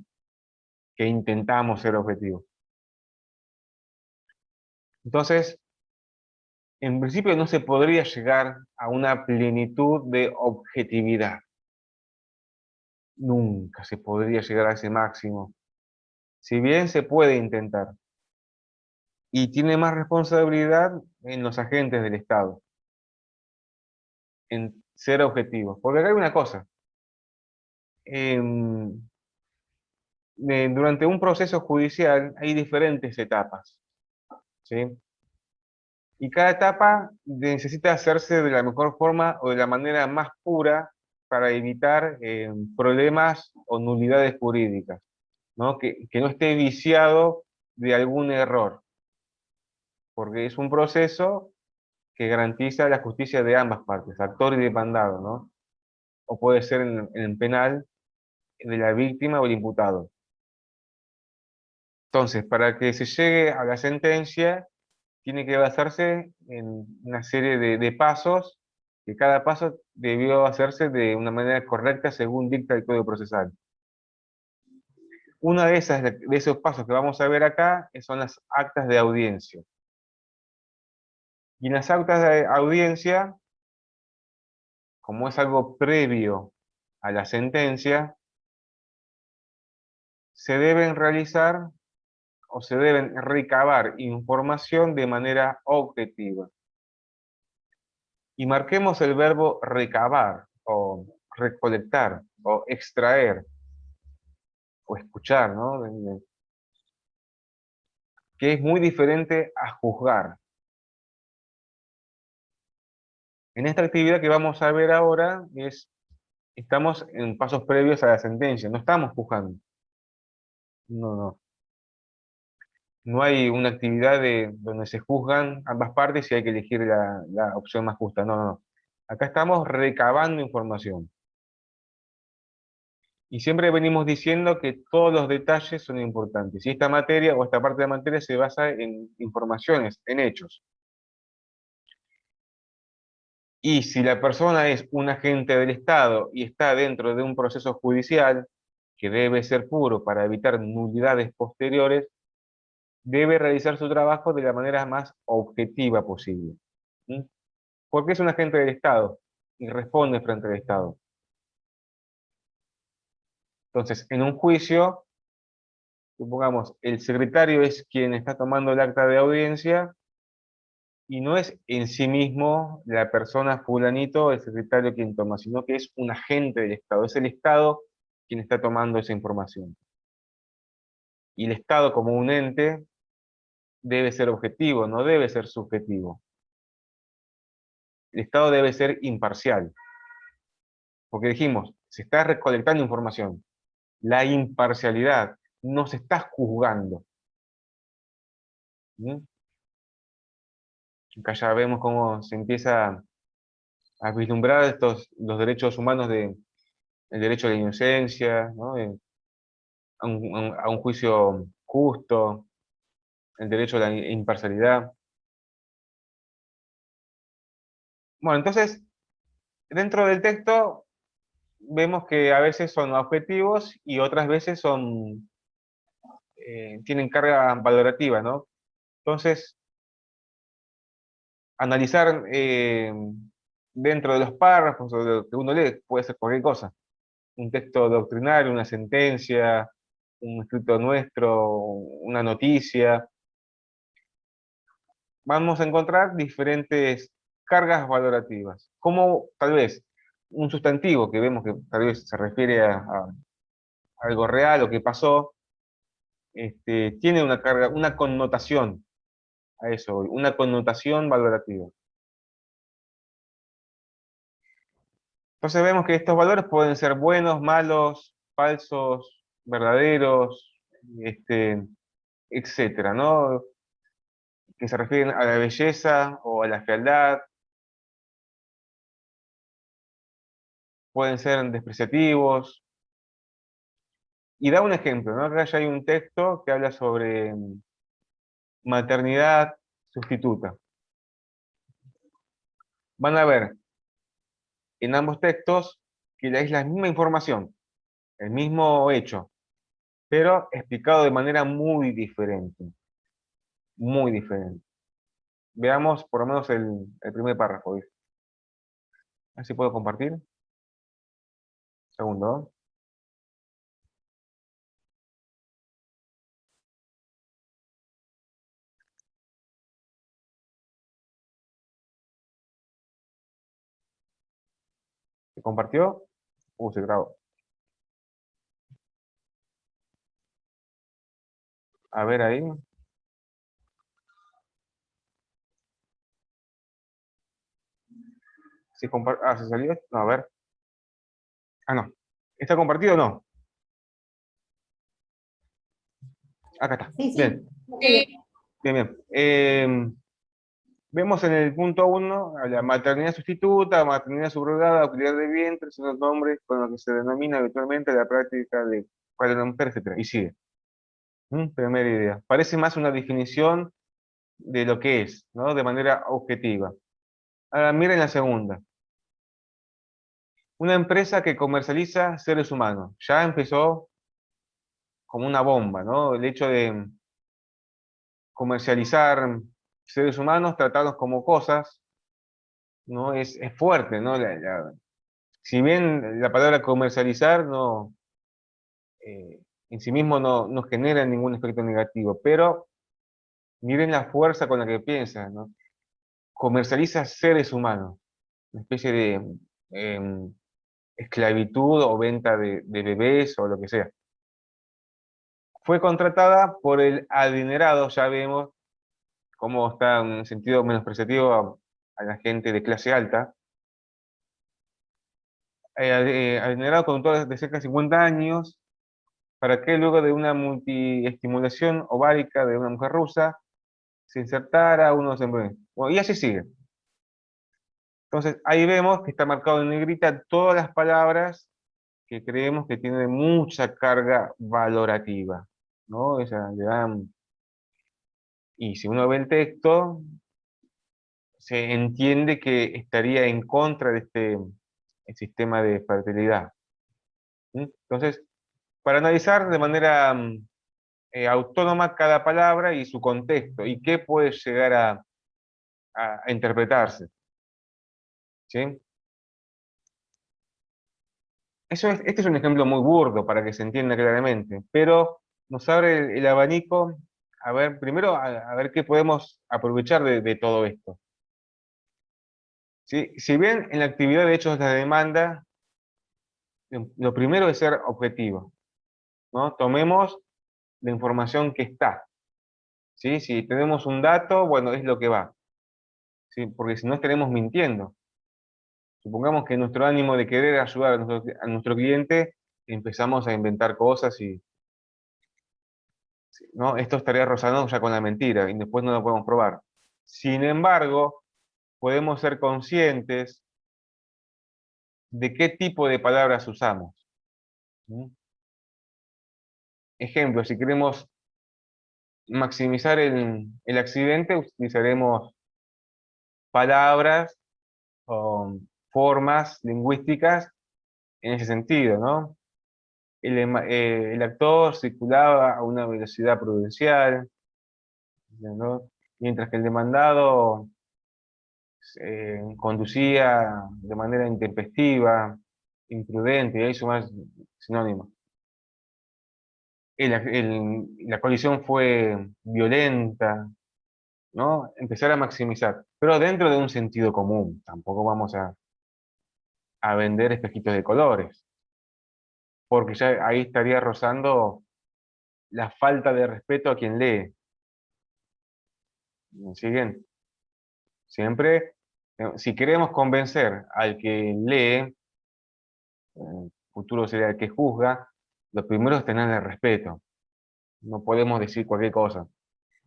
B: Que intentamos ser objetivos. Entonces, en principio no se podría llegar a una plenitud de objetividad. Nunca se podría llegar a ese máximo. Si bien se puede intentar. Y tiene más responsabilidad en los agentes del Estado, en ser objetivos. Porque acá hay una cosa. Durante un proceso judicial hay diferentes etapas, ¿sí? Y cada etapa necesita hacerse de la mejor forma o de la manera más pura para evitar problemas o nulidades jurídicas, ¿no? Que no esté viciado de algún error, porque es un proceso que garantiza la justicia de ambas partes, actor y demandado, ¿no? O puede ser en penal de la víctima o el imputado. Entonces, para que se llegue a la sentencia, tiene que basarse en una serie de pasos, que cada paso debió hacerse de una manera correcta según dicta el Código Procesal. Una de esos pasos que vamos a ver acá son las actas de audiencia. Y en las actas de audiencia, como es algo previo a la sentencia, se deben realizar o se deben recabar información de manera objetiva. Y marquemos el verbo recabar, o recolectar, o extraer, o escuchar, ¿no? Que es muy diferente a juzgar. En esta actividad que vamos a ver ahora, estamos en pasos previos a la sentencia, no estamos juzgando. No. No hay una actividad donde se juzgan ambas partes y hay que elegir la opción más justa. No. Acá estamos recabando información. Y siempre venimos diciendo que todos los detalles son importantes. Y esta materia o esta parte de la materia se basa en informaciones, en hechos. Y si la persona es un agente del Estado y está dentro de un proceso judicial, que debe ser puro para evitar nulidades posteriores, debe realizar su trabajo de la manera más objetiva posible. ¿Mm? Porque es un agente del Estado y responde frente al Estado. Entonces, en un juicio, supongamos, el secretario es quien está tomando el acta de audiencia y no es en sí mismo la persona fulanito, el secretario quien toma, sino que es un agente del Estado. Es el Estado quien está tomando esa información. Y el Estado como un ente debe ser objetivo, no debe ser subjetivo. El Estado debe ser imparcial. Porque dijimos, se está recolectando información. La imparcialidad, no se está juzgando. ¿Mm? Acá ya vemos cómo se empieza a vislumbrar los derechos humanos el derecho a la inocencia, ¿no? A un juicio justo, el derecho a la imparcialidad. Bueno, entonces, dentro del texto vemos que a veces son objetivos y otras veces tienen carga valorativa, ¿no? Entonces, analizar dentro de los párrafos o de lo que uno lee puede ser cualquier cosa. Un texto doctrinario, una sentencia, un escrito nuestro, una noticia. Vamos a encontrar diferentes cargas valorativas, como tal vez un sustantivo que vemos que tal vez se refiere a algo real o que pasó, tiene una carga, una connotación, a eso, una connotación valorativa. Entonces vemos que estos valores pueden ser buenos, malos, falsos, verdaderos, etcétera, ¿no? Que se refieren a la belleza o a la fealdad, pueden ser despreciativos. Y da un ejemplo, ¿no? Acá ya hay un texto que habla sobre maternidad sustituta. Van a ver en ambos textos que es la misma información, el mismo hecho, pero explicado de manera muy diferente. Muy diferente. Veamos por lo menos el primer párrafo. ¿Viste? A ver si puedo compartir. Segundo. ¿Se compartió? Se grabó. A ver ahí. Si ¿se salió? No, a ver. Ah, no. ¿Está compartido o no? Acá está.
A: Sí, sí.
B: Bien.
C: Sí.
B: Bien. Vemos en el punto 1 a la maternidad sustituta, maternidad subrogada, auxiliar de vientre, son los nombres con los que se denomina habitualmente la práctica de para una mujer, etc. Y sigue. Primera idea. Parece más una definición de lo que es, ¿no? De manera objetiva. Ahora miren la segunda. Una empresa que comercializa seres humanos. Ya empezó como una bomba, ¿no? El hecho de comercializar seres humanos, tratarlos como cosas, ¿no? Es fuerte, ¿no? Si bien la palabra comercializar no, en sí mismo no genera ningún efecto negativo, pero miren la fuerza con la que piensa, ¿no? Comercializa seres humanos, una especie de esclavitud o venta de bebés o lo que sea. Fue contratada por el adinerado, ya vemos cómo está en un sentido menospreciativo a la gente de clase alta. Adinerado conductor de cerca de 50 años, para que luego de una multiestimulación ovárica de una mujer rusa, se insertara unos embriones. Bueno, y así sigue. Entonces, ahí vemos que está marcado en negrita todas las palabras que creemos que tienen mucha carga valorativa, ¿no? O sea, y si uno ve el texto, se entiende que estaría en contra de el sistema de fertilidad. Entonces, para analizar de manera autónoma cada palabra y su contexto, y qué puede llegar a interpretarse. ¿Sí? Este es un ejemplo muy burdo para que se entienda claramente, pero nos abre el abanico a ver, primero, a ver qué podemos aprovechar de todo esto. ¿Sí? Si bien en la actividad de hechos de la demanda, lo primero es ser objetivo, ¿no? Tomemos la información que está. ¿Sí? Si tenemos un dato, bueno, es lo que va. ¿Sí? Porque si no estaremos mintiendo. Supongamos que nuestro ánimo de querer ayudar a nuestro cliente, empezamos a inventar cosas y, ¿no? Esto estaría rozando ya con la mentira y después no lo podemos probar. Sin embargo, podemos ser conscientes de qué tipo de palabras usamos. ¿Mm? Ejemplo, si queremos maximizar el accidente, utilizaremos palabras o formas lingüísticas en ese sentido, ¿no? El actor circulaba a una velocidad prudencial, ¿no? Mientras que el demandado conducía de manera intempestiva, imprudente, y ahí sumas sinónimos. La colisión fue violenta, ¿no? Empezar a maximizar, pero dentro de un sentido común, tampoco vamos a vender espejitos de colores, porque ya ahí estaría rozando la falta de respeto a quien lee. ¿Me siguen? Siempre, si queremos convencer al que lee, el futuro sería el que juzga, lo primero es tener el respeto. No podemos decir cualquier cosa.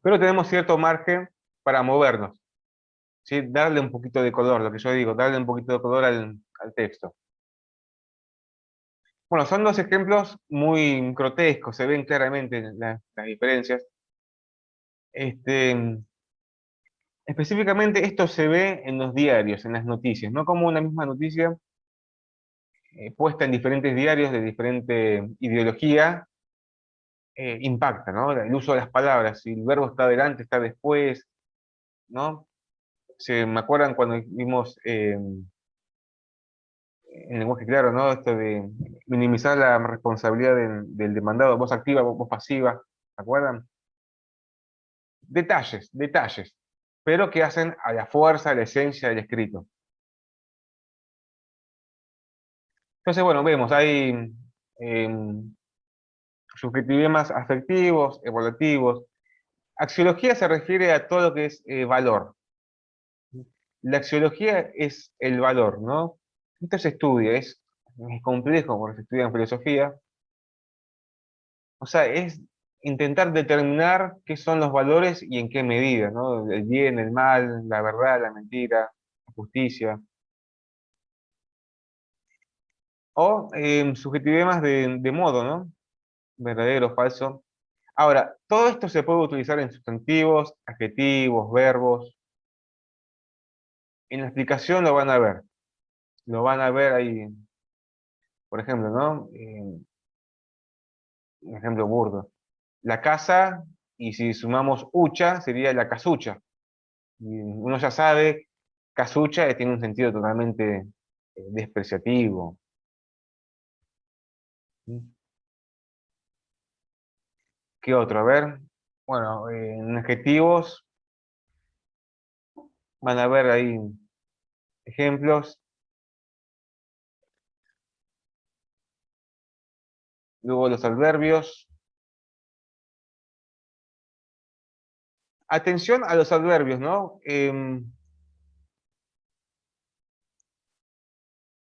B: Pero tenemos cierto margen para movernos, ¿sí? Darle un poquito de color, lo que yo digo, darle un poquito de color al texto. Bueno, son dos ejemplos muy grotescos, se ven claramente las diferencias. Específicamente esto se ve en los diarios, en las noticias, no como una misma noticia puesta en diferentes diarios de diferente ideología, impacta, ¿no? El uso de las palabras, si el verbo está adelante, está después, ¿no? Me acuerdan cuando vimos en lenguaje claro, ¿no? Esto de minimizar la responsabilidad del demandado, voz activa, voz pasiva, ¿se acuerdan? Detalles, pero que hacen a la fuerza, a la esencia del escrito. Entonces, bueno, vemos, hay subjetivismos afectivos, evaluativos. Axiología se refiere a todo lo que es valor. La axiología es el valor, ¿no? Esto se estudia, es complejo porque se estudia en filosofía. O sea, es intentar determinar qué son los valores y en qué medida, ¿no? El bien, el mal, la verdad, la mentira, la justicia. O subjetivemas de modo, ¿no? Verdadero, falso. Ahora, todo esto se puede utilizar en sustantivos, adjetivos, verbos. En la explicación lo van a ver. Lo van a ver ahí, por ejemplo, ¿no? Un ejemplo burdo. La casa, y si sumamos ucha, sería la casucha. Y uno ya sabe, casucha tiene un sentido totalmente despreciativo. ¿Qué otro? A ver. Bueno, en adjetivos van a ver ahí ejemplos. Luego los adverbios. Atención a los adverbios, ¿no?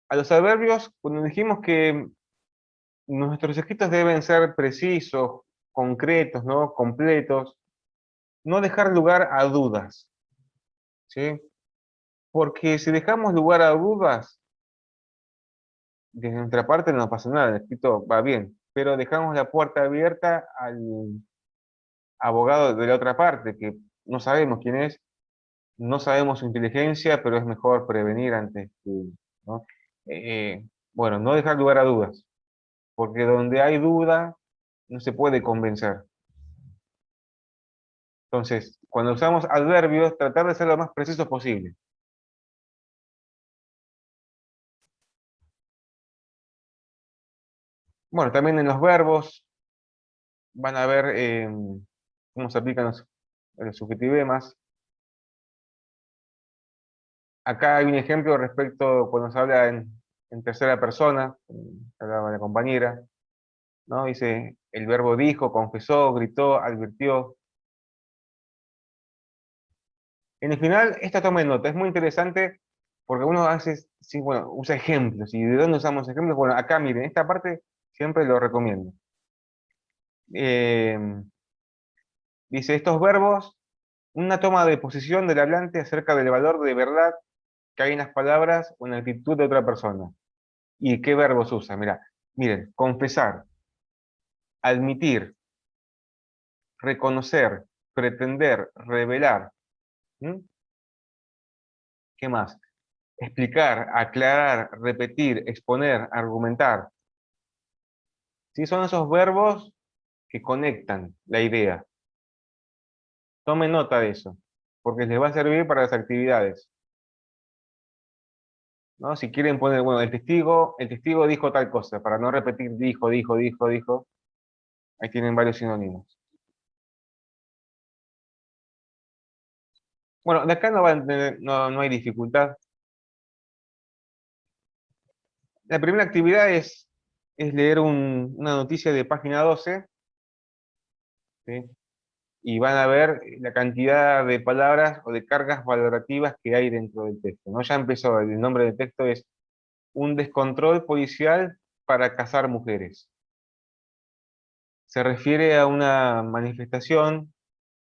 B: A los adverbios, cuando dijimos que nuestros escritos deben ser precisos, concretos, ¿no? Completos, no dejar lugar a dudas, ¿sí? Porque si dejamos lugar a dudas, de nuestra parte no pasa nada, el escrito va bien, pero dejamos la puerta abierta al abogado de la otra parte, que no sabemos quién es, no sabemos su inteligencia, pero es mejor prevenir antes que, ¿no? Bueno, no dejar lugar a dudas, porque donde hay duda no se puede convencer. Entonces, cuando usamos adverbios, tratar de ser lo más precisos posible. Bueno, también en los verbos van a ver cómo se aplican los subjetivemas. Acá hay un ejemplo respecto cuando se habla en tercera persona, hablaba la compañera, ¿no? Dice, el verbo dijo, confesó, gritó, advirtió. En el final, esta toma de nota es muy interesante porque uno hace, sí, bueno, usa ejemplos. ¿Y de dónde usamos ejemplos? Bueno, acá miren, esta parte siempre lo recomiendo. Eh, Dice, estos verbos, una toma de posición del hablante acerca del valor de verdad que hay en las palabras o en la actitud de otra persona. ¿Y qué verbos usa? Mira, miren, confesar, admitir, reconocer, pretender, revelar. ¿Mm? ¿Qué más? Explicar, aclarar, repetir, exponer, argumentar. ¿Sí? Son esos verbos que conectan la idea. Tomen nota de eso, porque les va a servir para las actividades. ¿No? Si quieren poner, bueno, el testigo dijo tal cosa, para no repetir dijo, dijo, ahí tienen varios sinónimos. Bueno, de acá no hay dificultad. La primera actividad es leer una noticia de página 12, ¿sí? Y van a ver la cantidad de palabras o de cargas valorativas que hay dentro del texto, ¿no? Ya empezó, el nombre del texto es un descontrol policial para cazar mujeres. Se refiere a una manifestación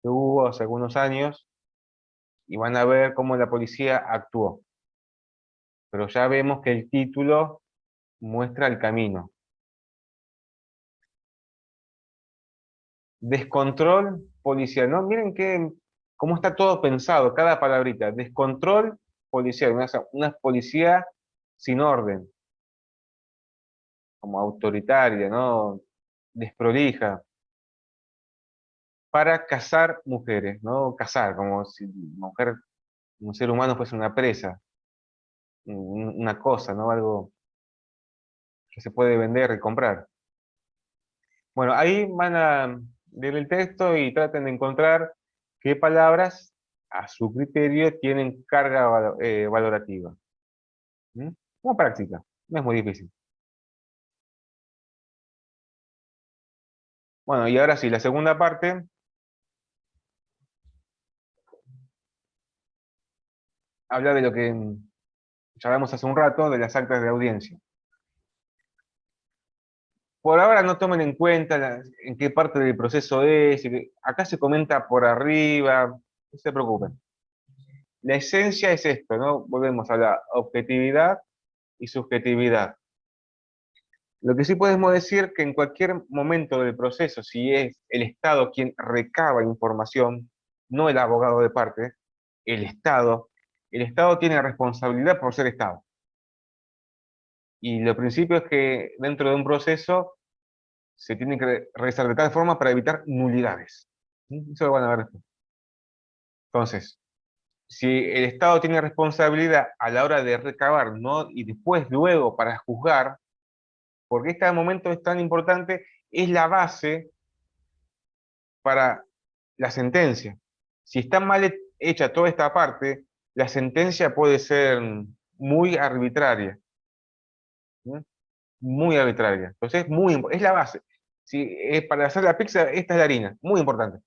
B: que hubo hace algunos años y van a ver cómo la policía actuó. Pero ya vemos que el título muestra el camino. Descontrol policial, ¿no? Miren cómo está todo pensado, cada palabrita. Descontrol policial, una policía sin orden, como autoritaria, ¿no? Desprolija, para cazar mujeres, ¿no? Cazar, como si mujer, un ser humano fuese una presa, una cosa, ¿no? Algo que se puede vender y comprar. Bueno, ahí van a leer el texto y traten de encontrar qué palabras a su criterio tienen carga valorativa. ¿Mm? Como práctica, no es muy difícil. Bueno, y ahora sí, la segunda parte habla de lo que ya hablamos hace un rato, de las actas de audiencia. por ahora no tomen en cuenta en qué parte del proceso es, acá se comenta por arriba, no se preocupen. La esencia es esto, ¿no? Volvemos a la objetividad y subjetividad. Lo que sí podemos decir que en cualquier momento del proceso, si es el Estado quien recaba información, no el abogado de parte, el Estado tiene responsabilidad por ser Estado. Y lo principio es que dentro de un proceso se tiene que realizar de tal forma para evitar nulidades. Eso lo van a ver después. Entonces, si el Estado tiene responsabilidad a la hora de recabar, ¿no? Y después, luego, para juzgar, porque este momento es tan importante, es la base para la sentencia. Si está mal hecha toda esta parte, la sentencia puede ser muy arbitraria. ¿Sí? Muy arbitraria. Entonces, es la base. Si es para hacer la pizza, esta es la harina. Muy importante.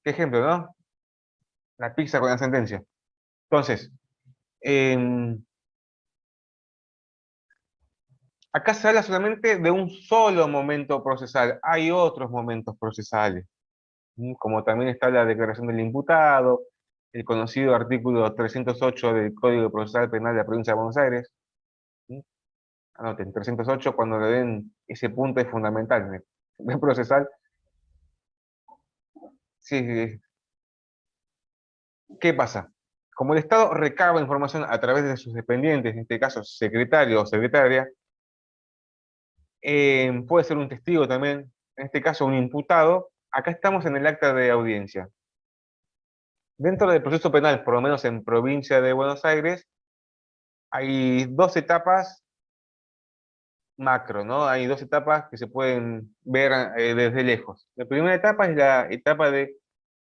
B: ¿Qué ejemplo, no? La pizza con la sentencia. Entonces, acá se habla solamente de un solo momento procesal. Hay otros momentos procesales, como también está la declaración del imputado, el conocido artículo 308 del Código Procesal Penal de la Provincia de Buenos Aires. Anoten, 308, cuando le den ese punto es fundamental. ¿El procesal? Sí, sí, sí. ¿Qué pasa? Como el Estado recaba información a través de sus dependientes, en este caso secretario o secretaria, puede ser un testigo también, en este caso un imputado, acá estamos en el acta de audiencia. Dentro del proceso penal, por lo menos en provincia de Buenos Aires, hay dos etapas macro, ¿no? Hay dos etapas que se pueden ver desde lejos. La primera etapa es la etapa de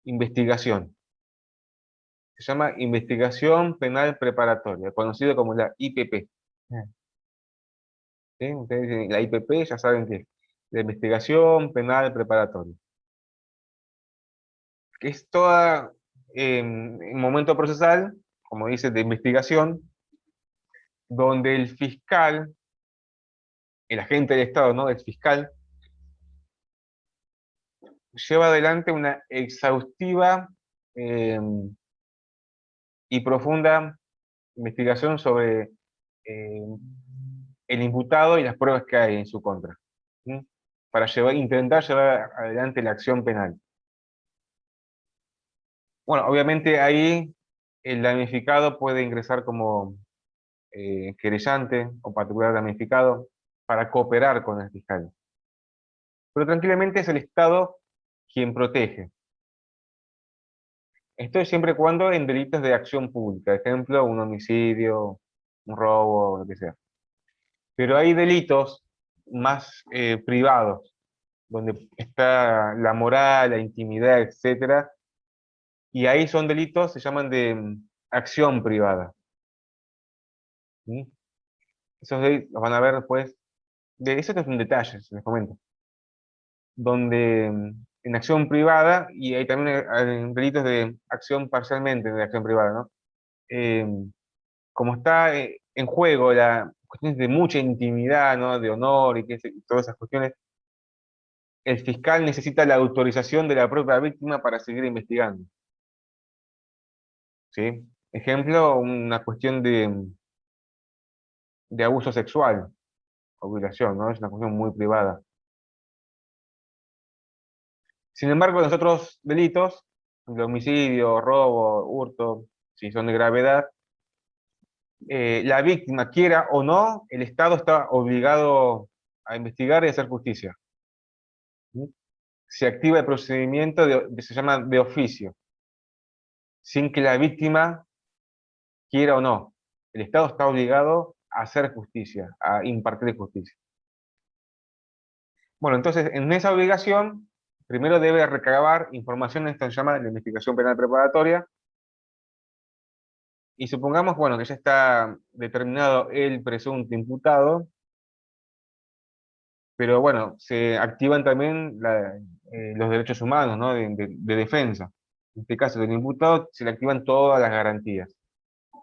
B: investigación. Se llama Investigación Penal Preparatoria, conocido como la IPP. ¿Sí? Ustedes dicen, la IPP ya saben que es la Investigación Penal Preparatoria. Que es toda en momento procesal, como dice, de investigación, donde el fiscal, el agente del Estado, ¿no? El fiscal, lleva adelante una exhaustiva eh, y profunda investigación sobre eh, el imputado y las pruebas que hay en su contra, ¿sí? Para intentar llevar adelante la acción penal. Bueno, obviamente ahí el damnificado puede ingresar como querellante o particular damnificado para cooperar con el fiscal. Pero tranquilamente es el Estado quien protege. Esto es siempre y cuando en delitos de acción pública, ejemplo, un homicidio, un robo, lo que sea. Pero hay delitos más privados, donde está la moral, la intimidad, etcétera, y ahí son delitos, se llaman de acción privada. ¿Sí? Esos los van a ver después. De eso es un detalle, les comento. Donde en acción privada, y hay también delitos de acción parcialmente de acción privada, ¿no? Eh, como está en juego la cuestiones de mucha intimidad, ¿no? De honor y todas esas cuestiones, el fiscal necesita la autorización de la propia víctima para seguir investigando. ¿Sí? Ejemplo, una cuestión de abuso sexual o violación, ¿no? Es una cuestión muy privada. Sin embargo, los otros delitos, el homicidio, robo, hurto, si son de gravedad, la víctima, quiera o no, el Estado está obligado a investigar y hacer justicia. ¿Sí? Se activa el procedimiento se llama de oficio, sin que la víctima quiera o no. El Estado está obligado a hacer justicia, a impartir justicia. Bueno, entonces, en esa obligación, primero debe recabar información, esto se llama la investigación penal preparatoria, y supongamos, bueno, que ya está determinado el presunto imputado, pero bueno, se activan también los derechos humanos, ¿no? de defensa. En este caso del imputado se le activan todas las garantías.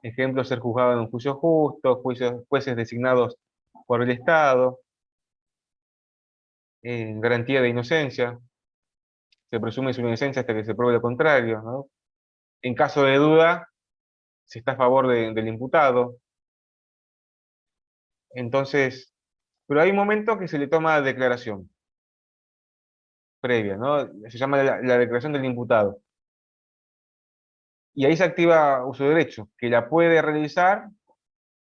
B: Ejemplo, ser juzgado en un juicio justo, jueces designados por el Estado, garantía de inocencia, se presume su inocencia hasta que se pruebe lo contrario, ¿no? En caso de duda, se está a favor del imputado. Entonces, pero hay un momento que se le toma declaración previa, ¿no? Se llama la declaración del imputado. Y ahí se activa su derecho, que la puede realizar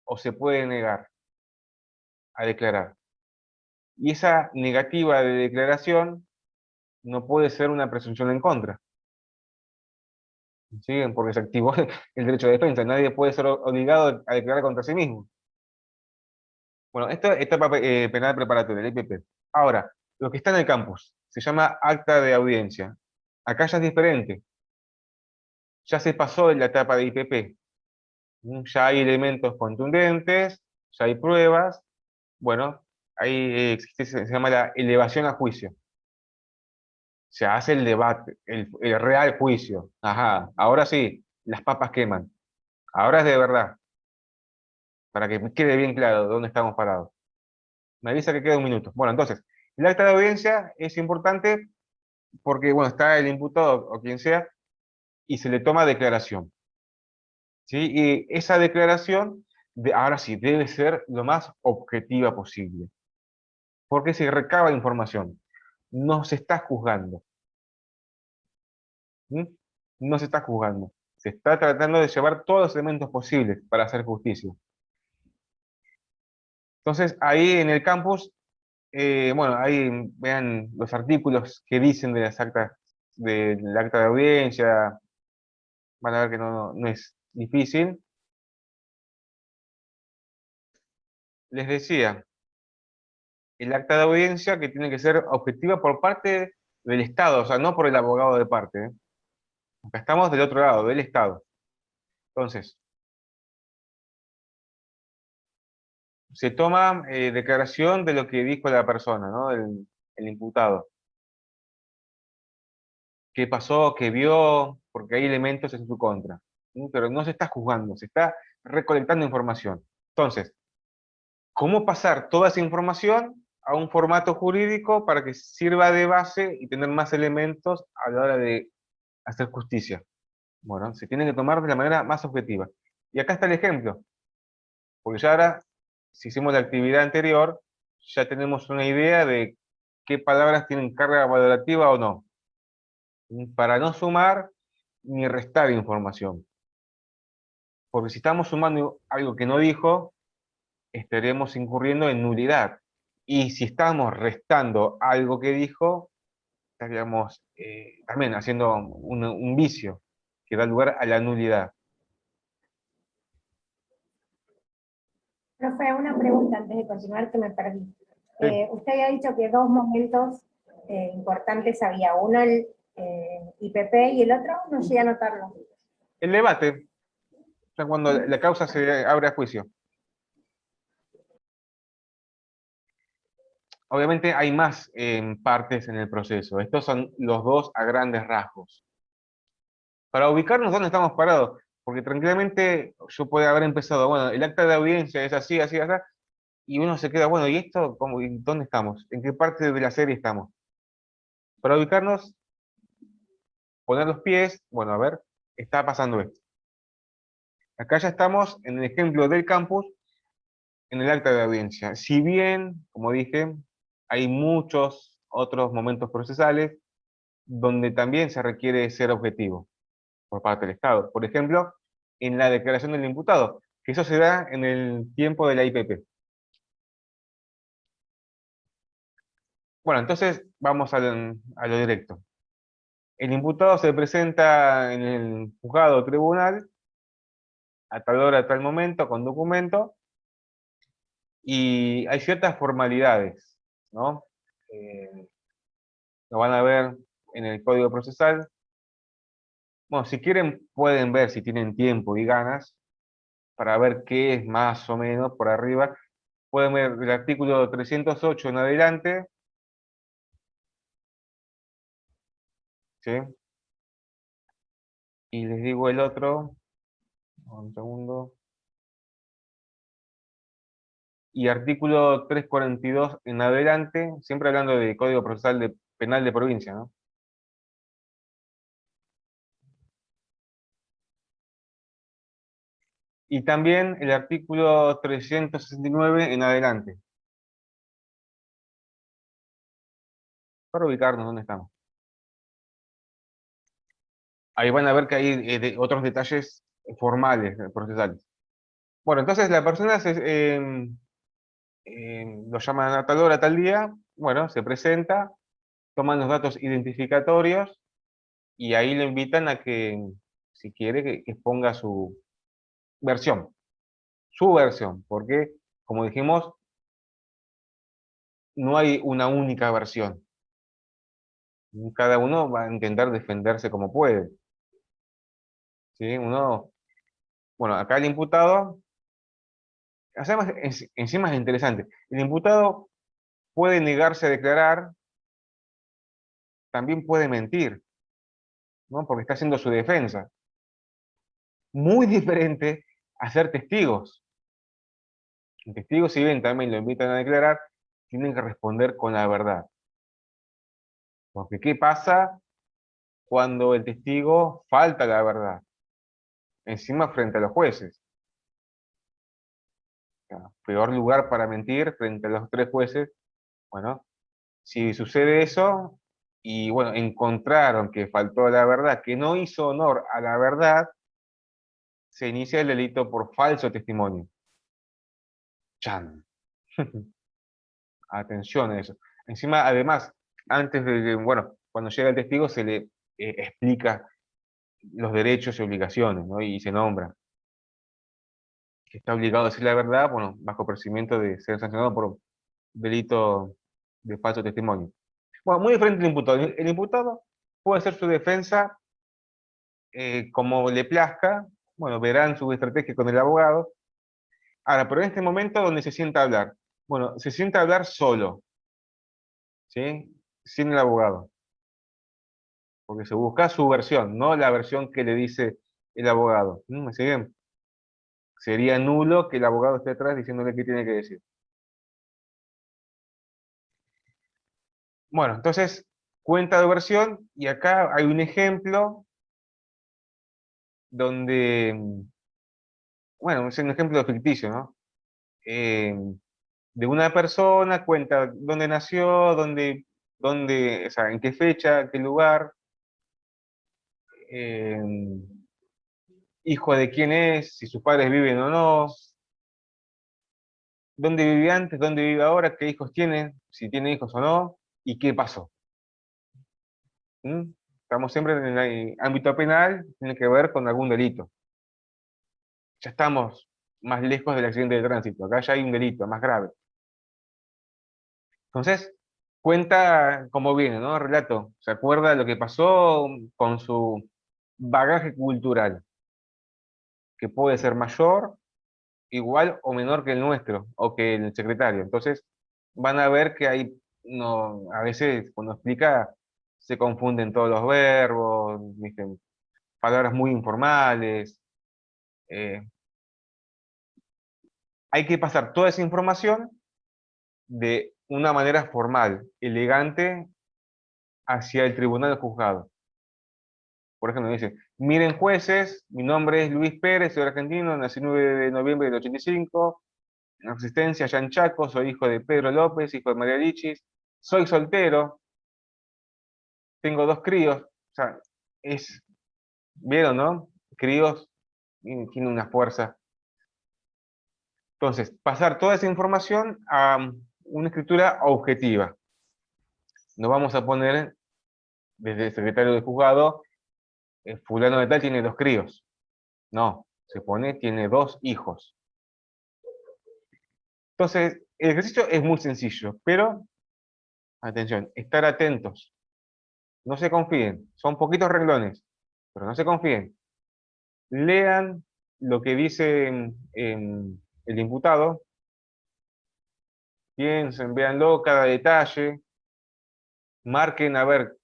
B: o se puede negar a declarar. Y esa negativa de declaración no puede ser una presunción en contra. ¿Sí? Porque se activó el derecho de defensa. Nadie puede ser obligado a declarar contra sí mismo. Bueno, esto es etapa penal preparatoria, el IPP. Ahora, lo que está en el campus se llama acta de audiencia. Acá ya es diferente. Ya se pasó de la etapa de IPP. Ya hay elementos contundentes, ya hay pruebas. Bueno, ahí existe, se llama la elevación a juicio. Se hace el debate, el real juicio. Ajá, ahora sí, las papas queman. Ahora es de verdad, para que quede bien claro dónde estamos parados. Me avisa que queda un minuto. Bueno, entonces, el acta de audiencia es importante porque, bueno, está el imputado o quien sea y se le toma declaración. ¿Sí? Y esa declaración, ahora sí, debe ser lo más objetiva posible. Porque se recaba información. No se está juzgando. ¿Mm? No se está juzgando. Se está tratando de llevar todos los elementos posibles para hacer justicia. Entonces, ahí en el campus, bueno, ahí vean los artículos que dicen de las actas, del acta de audiencia, van a ver que no es difícil. Les decía, el acta de audiencia que tiene que ser objetiva por parte del Estado, o sea, no por el abogado de parte, ¿eh? Acá estamos del otro lado, del Estado. Entonces, se toma declaración de lo que dijo la persona, ¿no? El imputado. ¿Qué pasó? ¿Qué vio? Porque hay elementos en su contra. ¿Sí? Pero no se está juzgando, se está recolectando información. Entonces, ¿cómo pasar toda esa información a un formato jurídico para que sirva de base y tener más elementos a la hora de hacer justicia? Bueno, se tiene que tomar de la manera más objetiva. Y acá está el ejemplo, porque ya ahora, si hicimos la actividad anterior, ya tenemos una idea de qué palabras tienen carga valorativa o no, para no sumar ni restar información. Porque si estamos sumando algo que no dijo, estaremos incurriendo en nulidad. Y si estamos restando algo que dijo, estaríamos también haciendo un vicio que da lugar a la nulidad.
F: Profe, una pregunta antes de continuar que me perdí.
B: Sí.
F: Usted había dicho que dos momentos importantes había, uno el IPP y el otro no llegué a anotarlo.
B: El debate, o sea, cuando la causa se abre a juicio. Obviamente hay más partes en el proceso. Estos son los dos a grandes rasgos. Para ubicarnos dónde estamos parados, porque tranquilamente yo puedo haber empezado, bueno, el acta de audiencia es así, así, así, y uno se queda, bueno, ¿y esto cómo, y dónde estamos? ¿En qué parte de la serie estamos? Para ubicarnos, poner los pies, bueno, a ver, está pasando esto. Acá ya estamos en el ejemplo del campus, en el acta de audiencia. Si bien, como dije, hay muchos otros momentos procesales donde también se requiere ser objetivo por parte del Estado. Por ejemplo, en la declaración del imputado, que eso se da en el tiempo de la IPP. Bueno, entonces vamos a lo directo. El imputado se presenta en el juzgado o tribunal a tal hora, a tal momento, con documento, y hay ciertas formalidades, ¿no? Lo van a ver en el Código Procesal. Bueno, si quieren, pueden ver si tienen tiempo y ganas para ver qué es más o menos por arriba. Pueden ver el artículo 308 en adelante, ¿sí? Y les digo el otro, un segundo. y artículo 342 en adelante, siempre hablando de Código Procesal Penal de provincia, ¿no? Y también el artículo 369 en adelante. Para ubicarnos dónde estamos. Ahí van a ver que hay otros detalles formales, procesales. Bueno, entonces la persona lo llaman a tal hora, tal día, bueno, se presenta, toman los datos identificatorios y ahí le invitan a que, si quiere, que exponga su versión, porque, como dijimos, no hay una única versión. Cada uno va a intentar defenderse como puede. ¿Sí? Bueno, acá el imputado, además, encima es interesante, el imputado puede negarse a declarar, también puede mentir, ¿no? Porque está haciendo su defensa. Muy diferente a ser testigos. Los testigos, si bien también lo invitan a declarar, tienen que responder con la verdad. Porque ¿qué pasa cuando el testigo falta a la verdad? Encima frente a los jueces. O sea, peor lugar para mentir frente a los 3 jueces. Bueno, si sucede eso, y bueno, encontraron que faltó a la verdad, que no hizo honor a la verdad, se inicia el delito por falso testimonio. Chan. Atención a eso. Encima, además, antes bueno, cuando llega el testigo se le explica los derechos y obligaciones, ¿no? Y se nombra que está obligado a decir la verdad, bueno, bajo procedimiento de ser sancionado por delito de falso testimonio. Bueno, muy diferente el imputado. El imputado puede hacer su defensa como le plazca, bueno, verán su estrategia con el abogado. Ahora, pero en este momento donde se sienta a hablar, bueno, se sienta a hablar solo, ¿sí? Sin el abogado. Porque se busca su versión, no la versión que le dice el abogado. ¿Me siguen? Sería nulo que el abogado esté atrás diciéndole qué tiene que decir. Bueno, entonces, cuenta de versión, y acá hay un ejemplo donde, bueno, es un ejemplo ficticio, ¿no? De una persona, cuenta dónde nació, o sea, en qué fecha, en qué lugar, eh, hijo de quién es, si sus padres viven o no, dónde vivía antes, dónde vive ahora, qué hijos tiene, si tiene hijos o no, y qué pasó. ¿Mm? Estamos siempre en el ámbito penal, tiene que ver con algún delito. Ya estamos más lejos del accidente de tránsito, acá ya hay un delito más grave. Entonces, cuenta cómo viene, ¿no? Relato, se acuerda de lo que pasó con su bagaje cultural, que puede ser mayor, igual o menor que el nuestro, o que el secretario. Entonces, van a ver que hay, no, a veces cuando explica, se confunden todos los verbos, ¿viste? Palabras muy informales. eh, Hay que pasar toda esa información de una manera formal, elegante, hacia el tribunal o juzgado. Por ejemplo, dice, miren jueces, mi nombre es Luis Pérez, soy argentino, nací el 9 de noviembre del 85, en Resistencia, allá en Chaco, soy hijo de Pedro López, hijo de María Lichis, soy soltero, tengo 2 críos, o sea, ¿vieron, no? Críos, tiene una fuerza. Entonces, pasar toda esa información a una escritura objetiva. No vamos a poner desde el secretario de juzgado, fulano de tal tiene 2 críos. No, se pone tiene 2 hijos. Entonces, el ejercicio es muy sencillo, pero, atención, estar atentos. No se confíen, son poquitos renglones, pero no se confíen. Lean lo que dice el imputado, piensen, véanlo, cada detalle, marquen a ver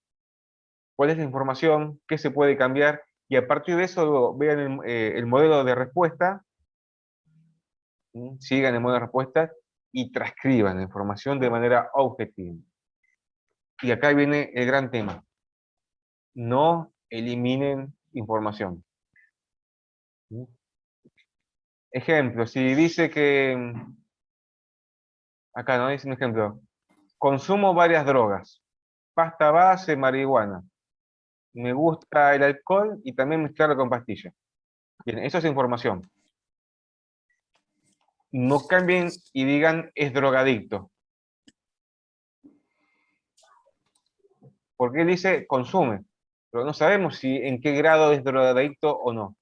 B: cuál es la información, qué se puede cambiar, y a partir de eso luego vean el modelo de respuesta, sigan el modelo de respuesta, y transcriban la información de manera objetiva. Y acá viene el gran tema. No eliminen información. ¿Sí? Ejemplo, si dice que, acá no dice un ejemplo, consumo varias drogas, pasta base, marihuana. Me gusta el alcohol y también mezclarlo con pastillas. Bien, eso es información. No cambien y digan es drogadicto. Porque él dice consume, pero no sabemos si en qué grado es drogadicto o no.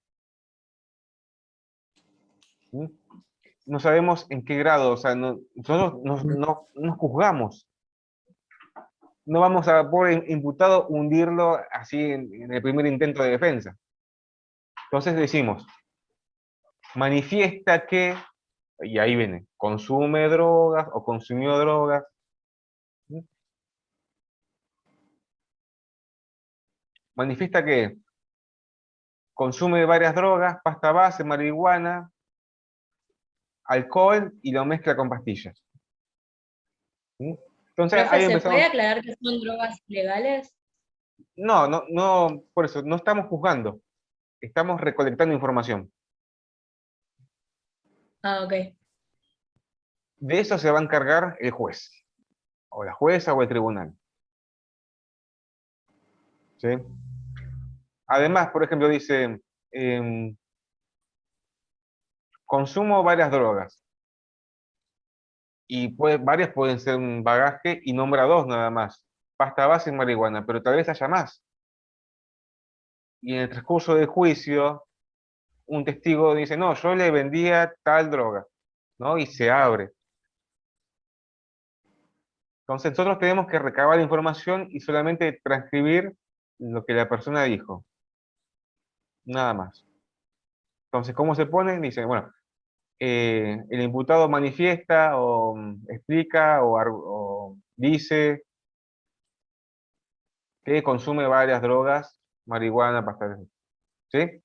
B: ¿Mm? No sabemos en qué grado, o sea, nosotros no juzgamos. No vamos a, por imputado, hundirlo así en el primer intento de defensa. Entonces decimos, manifiesta que, y ahí viene, consume drogas o consumió drogas. ¿Sí? Manifiesta que consume varias drogas, pasta base, marihuana, alcohol y lo mezcla con pastillas. ¿Sí? Entonces
E: Profe,
B: ahí
E: ¿se puede
B: empezamos.
E: aclarar que son drogas legales?
B: No, por eso, no estamos juzgando, estamos recolectando información.
E: Ah, ok.
B: De eso se va a encargar el juez, o la jueza o el tribunal. ¿Sí? Además, por ejemplo, dice, consumo varias drogas. Y varias pueden ser un bagaje y nombra dos nada más. Pasta base y marihuana, pero tal vez haya más. Y en el transcurso del juicio, un testigo dice, no, yo le vendía tal droga, ¿no? Y se abre. Entonces nosotros tenemos que recabar información y solamente transcribir lo que la persona dijo. Nada más. Entonces, ¿cómo se pone? Dice, bueno, el imputado manifiesta o explica o dice que consume varias drogas, marihuana, pasta. ¿Sí?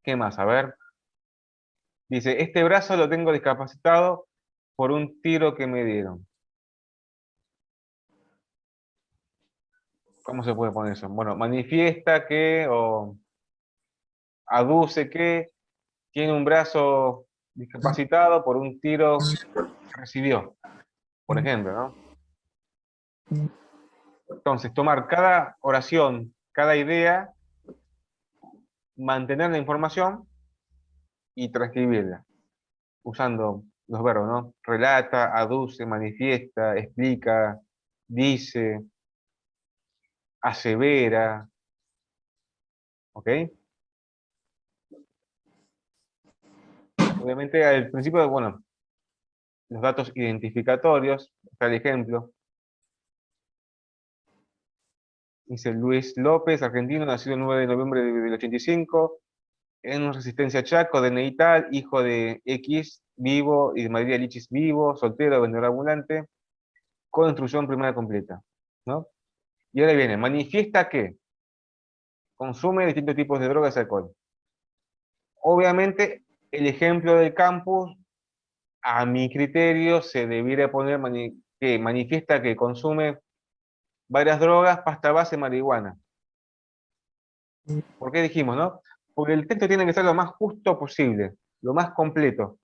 B: ¿Qué más? A ver. Dice, este brazo lo tengo discapacitado por un tiro que me dieron. ¿Cómo se puede poner eso? Bueno, manifiesta que o aduce que tiene un brazo discapacitado por un tiro que recibió, por ejemplo, ¿no? Entonces, tomar cada oración, cada idea, mantener la información y transcribirla, usando los verbos, ¿no? Relata, aduce, manifiesta, explica, dice, asevera, ¿ok? Obviamente al principio, bueno, los datos identificatorios, está el ejemplo. Dice Luis López, argentino, nacido el 9 de noviembre del 85, en Resistencia Chaco, DNI tal, hijo de X, vivo, y de María Lichis vivo, soltero, vendedor ambulante, con instrucción primaria completa, ¿no? Y ahora viene, manifiesta que consume distintos tipos de drogas y alcohol. Obviamente, el ejemplo del campus, a mi criterio, se debiera poner que manifiesta que consume varias drogas, pasta base, marihuana. ¿Por qué dijimos, no? Porque el texto tiene que ser lo más justo posible, lo más completo.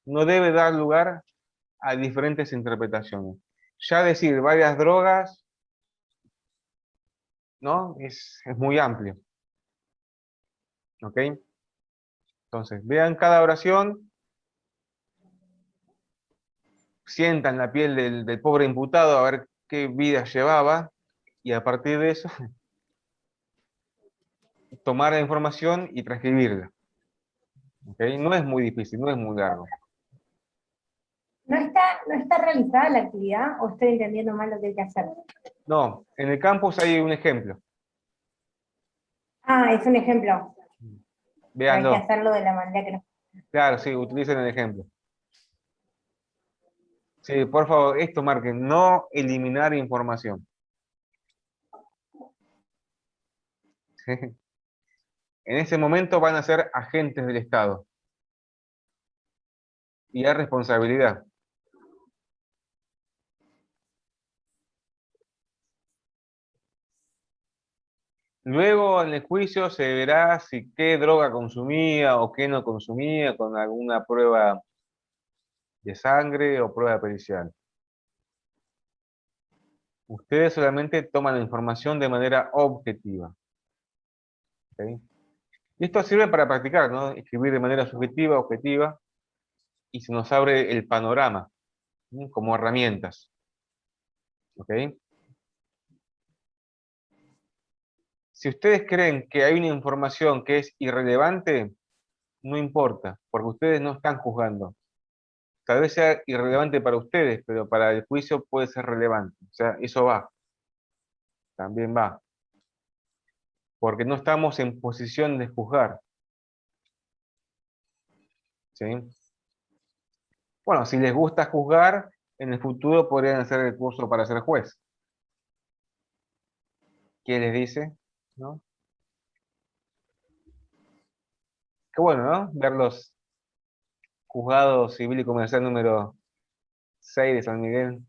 B: No debe dar lugar a diferentes interpretaciones. Ya decir varias drogas, ¿no? Es muy amplio. ¿Ok? Entonces, vean cada oración, sientan la piel del pobre imputado a ver qué vida llevaba, y a partir de eso, tomar la información y transcribirla. ¿Ok? No es muy difícil, no es muy largo.
F: ¿No está realizada la actividad o estoy entendiendo mal lo que hay que hacer?
B: No, en el campus hay un ejemplo.
F: Ah, es un ejemplo. Hay que
B: Véanlo.
F: hacerlo de la manera que nos...
B: Claro, sí, utilicen el ejemplo. Sí, por favor, esto marquen, no eliminar información. En ese momento van a ser agentes del Estado. y hay responsabilidad. Luego en el juicio se verá si qué droga consumía o qué no consumía con alguna prueba de sangre o prueba pericial. Ustedes solamente toman la información de manera objetiva. ¿Ok? Y esto sirve para practicar, ¿no? Escribir de manera subjetiva, objetiva, y se nos abre el panorama, ¿sí? Como herramientas. ¿Ok? Si ustedes creen que hay una información que es irrelevante, no importa, porque ustedes no están juzgando. Tal vez sea irrelevante para ustedes, pero para el juicio puede ser relevante. O sea, eso va, también va. Porque no estamos en posición de juzgar. ¿Sí? Bueno, si les gusta juzgar, en el futuro podrían hacer el curso para ser juez. ¿Qué les dice? ¿No? Qué bueno, ¿no? Ver los juzgados civil y comercial número 6 de San Miguel.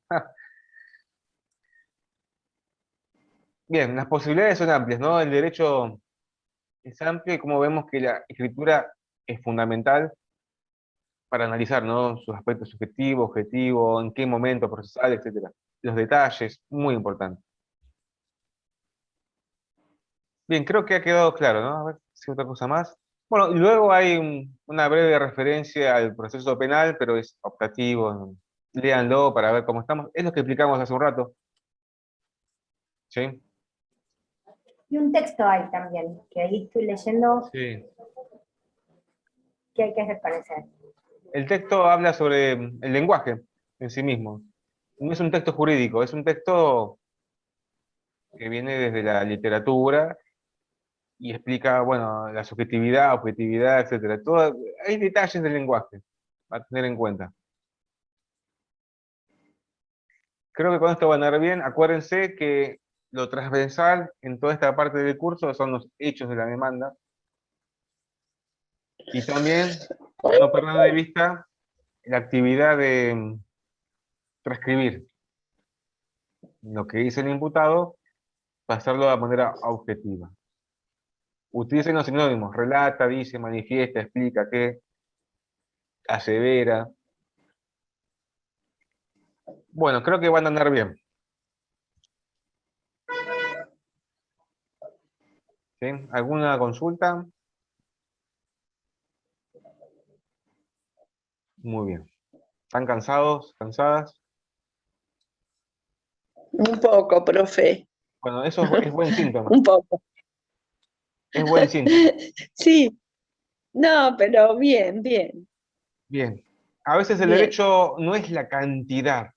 B: Bien, las posibilidades son amplias, ¿no? El derecho es amplio y como vemos que la escritura es fundamental para analizar, ¿no? Sus aspectos subjetivos, objetivos, en qué momento procesal, etcétera. Los detalles, muy importante. Bien, creo que ha quedado claro, ¿no? A ver si otra cosa más. Bueno, y luego hay una breve referencia al proceso penal, pero es optativo. Léanlo para ver cómo estamos. Es lo que explicamos hace un rato. ¿Sí?
F: Y un texto hay también, que ahí estoy leyendo,
B: Sí.
F: que hay que reconocer.
B: El texto habla sobre el lenguaje en sí mismo. No es un texto jurídico, es un texto que viene desde la literatura y explica, bueno, la subjetividad, objetividad, etcétera. Hay detalles del lenguaje a tener en cuenta. Creo que con esto van a ir bien. Acuérdense que lo transversal en toda esta parte del curso son los hechos de la demanda. Y también no perder de vista la actividad de transcribir lo que dice el imputado, pasarlo de manera objetiva. Utilicen los sinónimos, relata, dice, manifiesta, explica, qué, asevera. Bueno, creo que van a andar bien. ¿Sí? ¿Alguna consulta? Muy bien. ¿Están cansados, cansadas?
D: Un poco, profe,
B: Bueno, eso es buen síntoma.
D: un poco.
B: Es buen síntoma.
D: Sí, no, pero bien, bien,
B: Bien. A veces el
D: bien.
B: derecho no es la cantidad,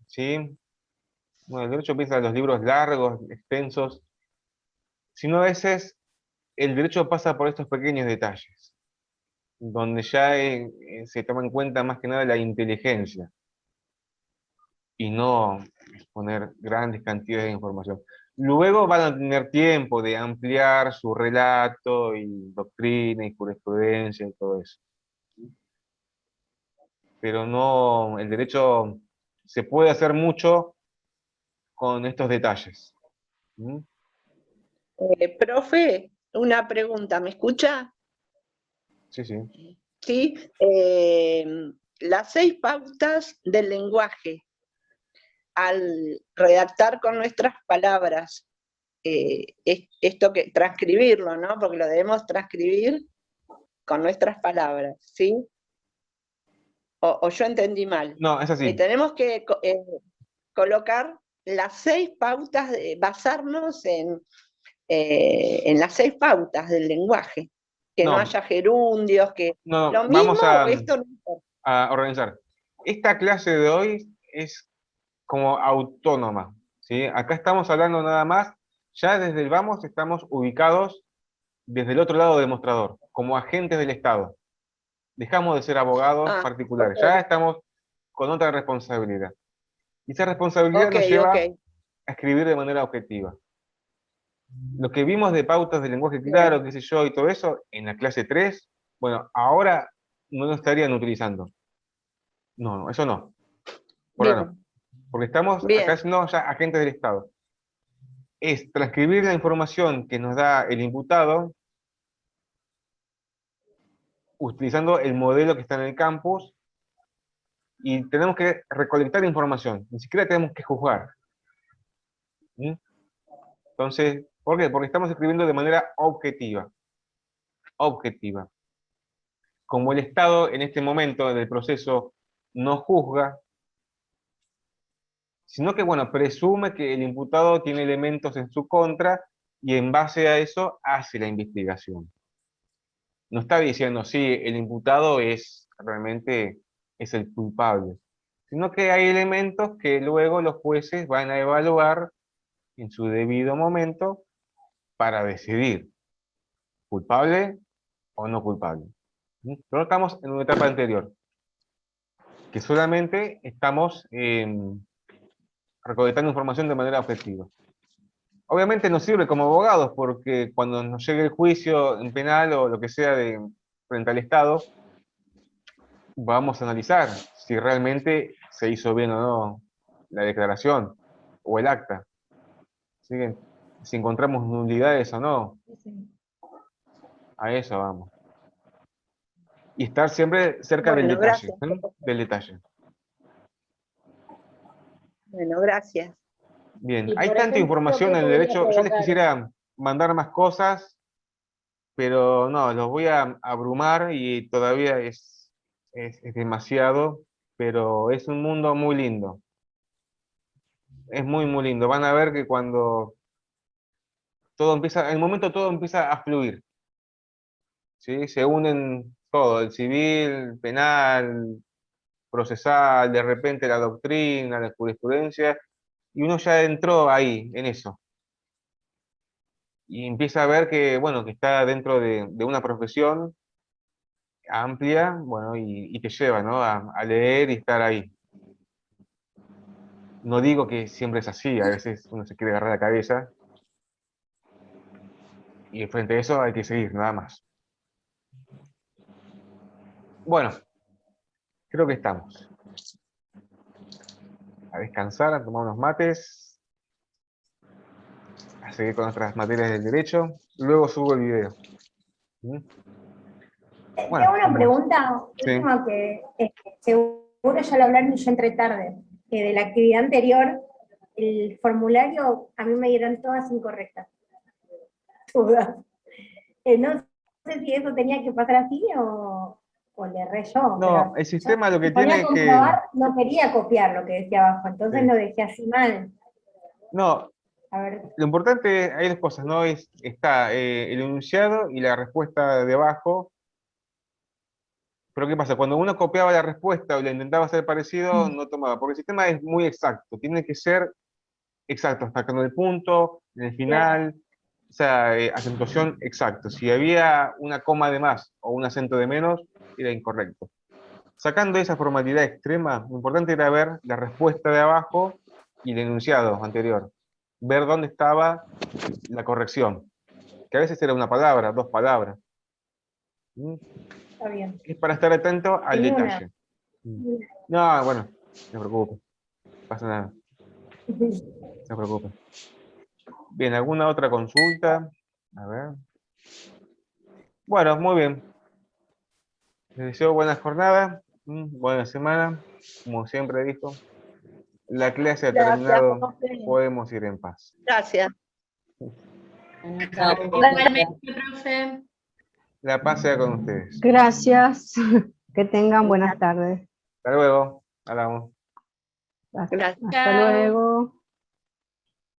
B: ¿sí? Bueno, el derecho piensa en los libros largos, extensos, sino a veces el derecho pasa por estos pequeños detalles, donde ya se toma en cuenta más que nada la inteligencia y no poner grandes cantidades de información. Luego van a tener tiempo de ampliar su relato y doctrina y jurisprudencia y todo eso. Pero no, el derecho se puede hacer mucho con estos detalles. ¿Mm?
D: Profe, una pregunta, ¿me escucha?
B: Sí, sí.
D: Sí. Las 6 pautas del lenguaje, al redactar con nuestras palabras, esto que transcribirlo, ¿no? Porque lo debemos transcribir con nuestras palabras, ¿sí? O yo entendí mal.
B: No, es así.
D: Tenemos que colocar las 6 pautas, basarnos en las 6 pautas del lenguaje, que no
B: No,
D: haya gerundios, que
B: no,
D: lo
B: vamos
D: mismo, esto no importa.
B: a organizar. Esta clase de hoy es como autónoma, ¿sí? Acá estamos hablando nada más, ya desde el vamos estamos ubicados desde el otro lado del mostrador, como agentes del Estado. Dejamos de ser abogados
D: Ah,
B: particulares,
D: ok,
B: ya estamos con otra responsabilidad. Y esa responsabilidad
D: ok,
B: nos lleva
D: ok.
B: a escribir de manera objetiva. Lo que vimos de pautas de lenguaje claro,
D: Bien.
B: qué sé yo, y todo eso, en la clase 3, bueno, ahora no lo estarían utilizando. No, eso no. Por ahora no. Porque estamos
D: Bien.
B: acá siendo ya agentes del Estado. Es transcribir la información que nos da el imputado utilizando el modelo que está en el campus y tenemos que recolectar información, ni siquiera tenemos que juzgar. ¿Mm? Entonces, ¿por qué? Porque estamos escribiendo de manera objetiva. Objetiva. Como el Estado en este momento del proceso no juzga, sino que, bueno, presume que el imputado tiene elementos en su contra y en base a eso hace la investigación. No está diciendo, sí, el imputado realmente es el culpable, sino que hay elementos que luego los jueces van a evaluar en su debido momento para decidir culpable o no culpable. Pero estamos en una etapa anterior, que solamente estamos recolectando información de manera objetiva. Obviamente nos sirve como abogados porque cuando nos llegue el juicio en penal o lo que sea frente al Estado, vamos a analizar si realmente se hizo bien o no la declaración o el acta. ¿Sí? Si encontramos nulidades o no, a eso vamos. Y estar siempre cerca del
D: Bueno,
B: detalle,
D: gracias.
B: del detalle.
D: Bueno, gracias.
B: Bien,
A: Y
B: hay
A: por
B: tanta
A: ejemplo,
B: información
A: ¿qué
B: en el
A: podría
B: derecho, yo les
A: provocar?
B: quisiera mandar más cosas, pero no, los voy a abrumar y todavía es demasiado, pero es un mundo muy lindo. Es muy, muy lindo. Van a ver que cuando todo empieza, en el momento todo empieza a fluir, ¿sí? Se unen todo, el civil, penal, procesal, de repente la doctrina, la jurisprudencia, y uno ya entró ahí, en eso. Y empieza a ver que, bueno, que está dentro de una profesión amplia, bueno, y te lleva, ¿no? A leer y estar ahí. No digo que siempre es así, a veces uno se quiere agarrar la cabeza, y frente a eso hay que seguir, nada más. Bueno, creo que estamos. A descansar, a tomar unos mates, a seguir con nuestras materias del derecho, luego subo el video. ¿Mm? Bueno,
F: Tengo una pregunta
B: sí.
F: última que seguro ya lo hablaron y yo entré tarde. De la actividad anterior, el formulario a mí me dieron todas incorrectas. Todas. No sé si eso tenía que pasar así o le erré yo.
B: No,
F: pero
B: el sistema
F: yo
B: lo que
F: ponía
B: tiene
F: a
B: es que...
F: comprobar, no quería copiar lo que decía abajo, entonces
B: Sí.
F: lo dejé así mal.
B: No,
F: A ver,
B: lo importante, hay dos cosas, ¿no? Está el enunciado y la respuesta debajo. Pero ¿qué pasa? Cuando uno copiaba la respuesta o le intentaba hacer parecido, no tomaba, porque el sistema es muy exacto, tiene que ser exacto, hasta con el punto, en el final, o sea, acentuación exacto. Si había una coma de más o un acento de menos, era incorrecto. Sacando esa formalidad extrema, lo importante era ver la respuesta de abajo y el enunciado anterior. Ver dónde estaba la corrección, que a veces era una palabra, dos palabras.
F: está bien.
B: Es para estar atento al
F: Tenía
B: detalle. No, bueno, no se preocupe, no pasa nada, no se preocupe. Bien, ¿alguna otra consulta? A ver. Bueno, muy bien. Les deseo buena jornada, buena semana, como siempre dijo. La clase ha
D: Gracias,
B: terminado,
D: profe.
B: podemos ir en paz.
D: Gracias.
E: Igualmente, profe.
B: La paz sea con ustedes.
G: Gracias. Que tengan buenas tardes.
B: Hasta luego. Hablamos.
G: Hasta
D: Gracias.
G: hasta
E: Chao.
G: luego.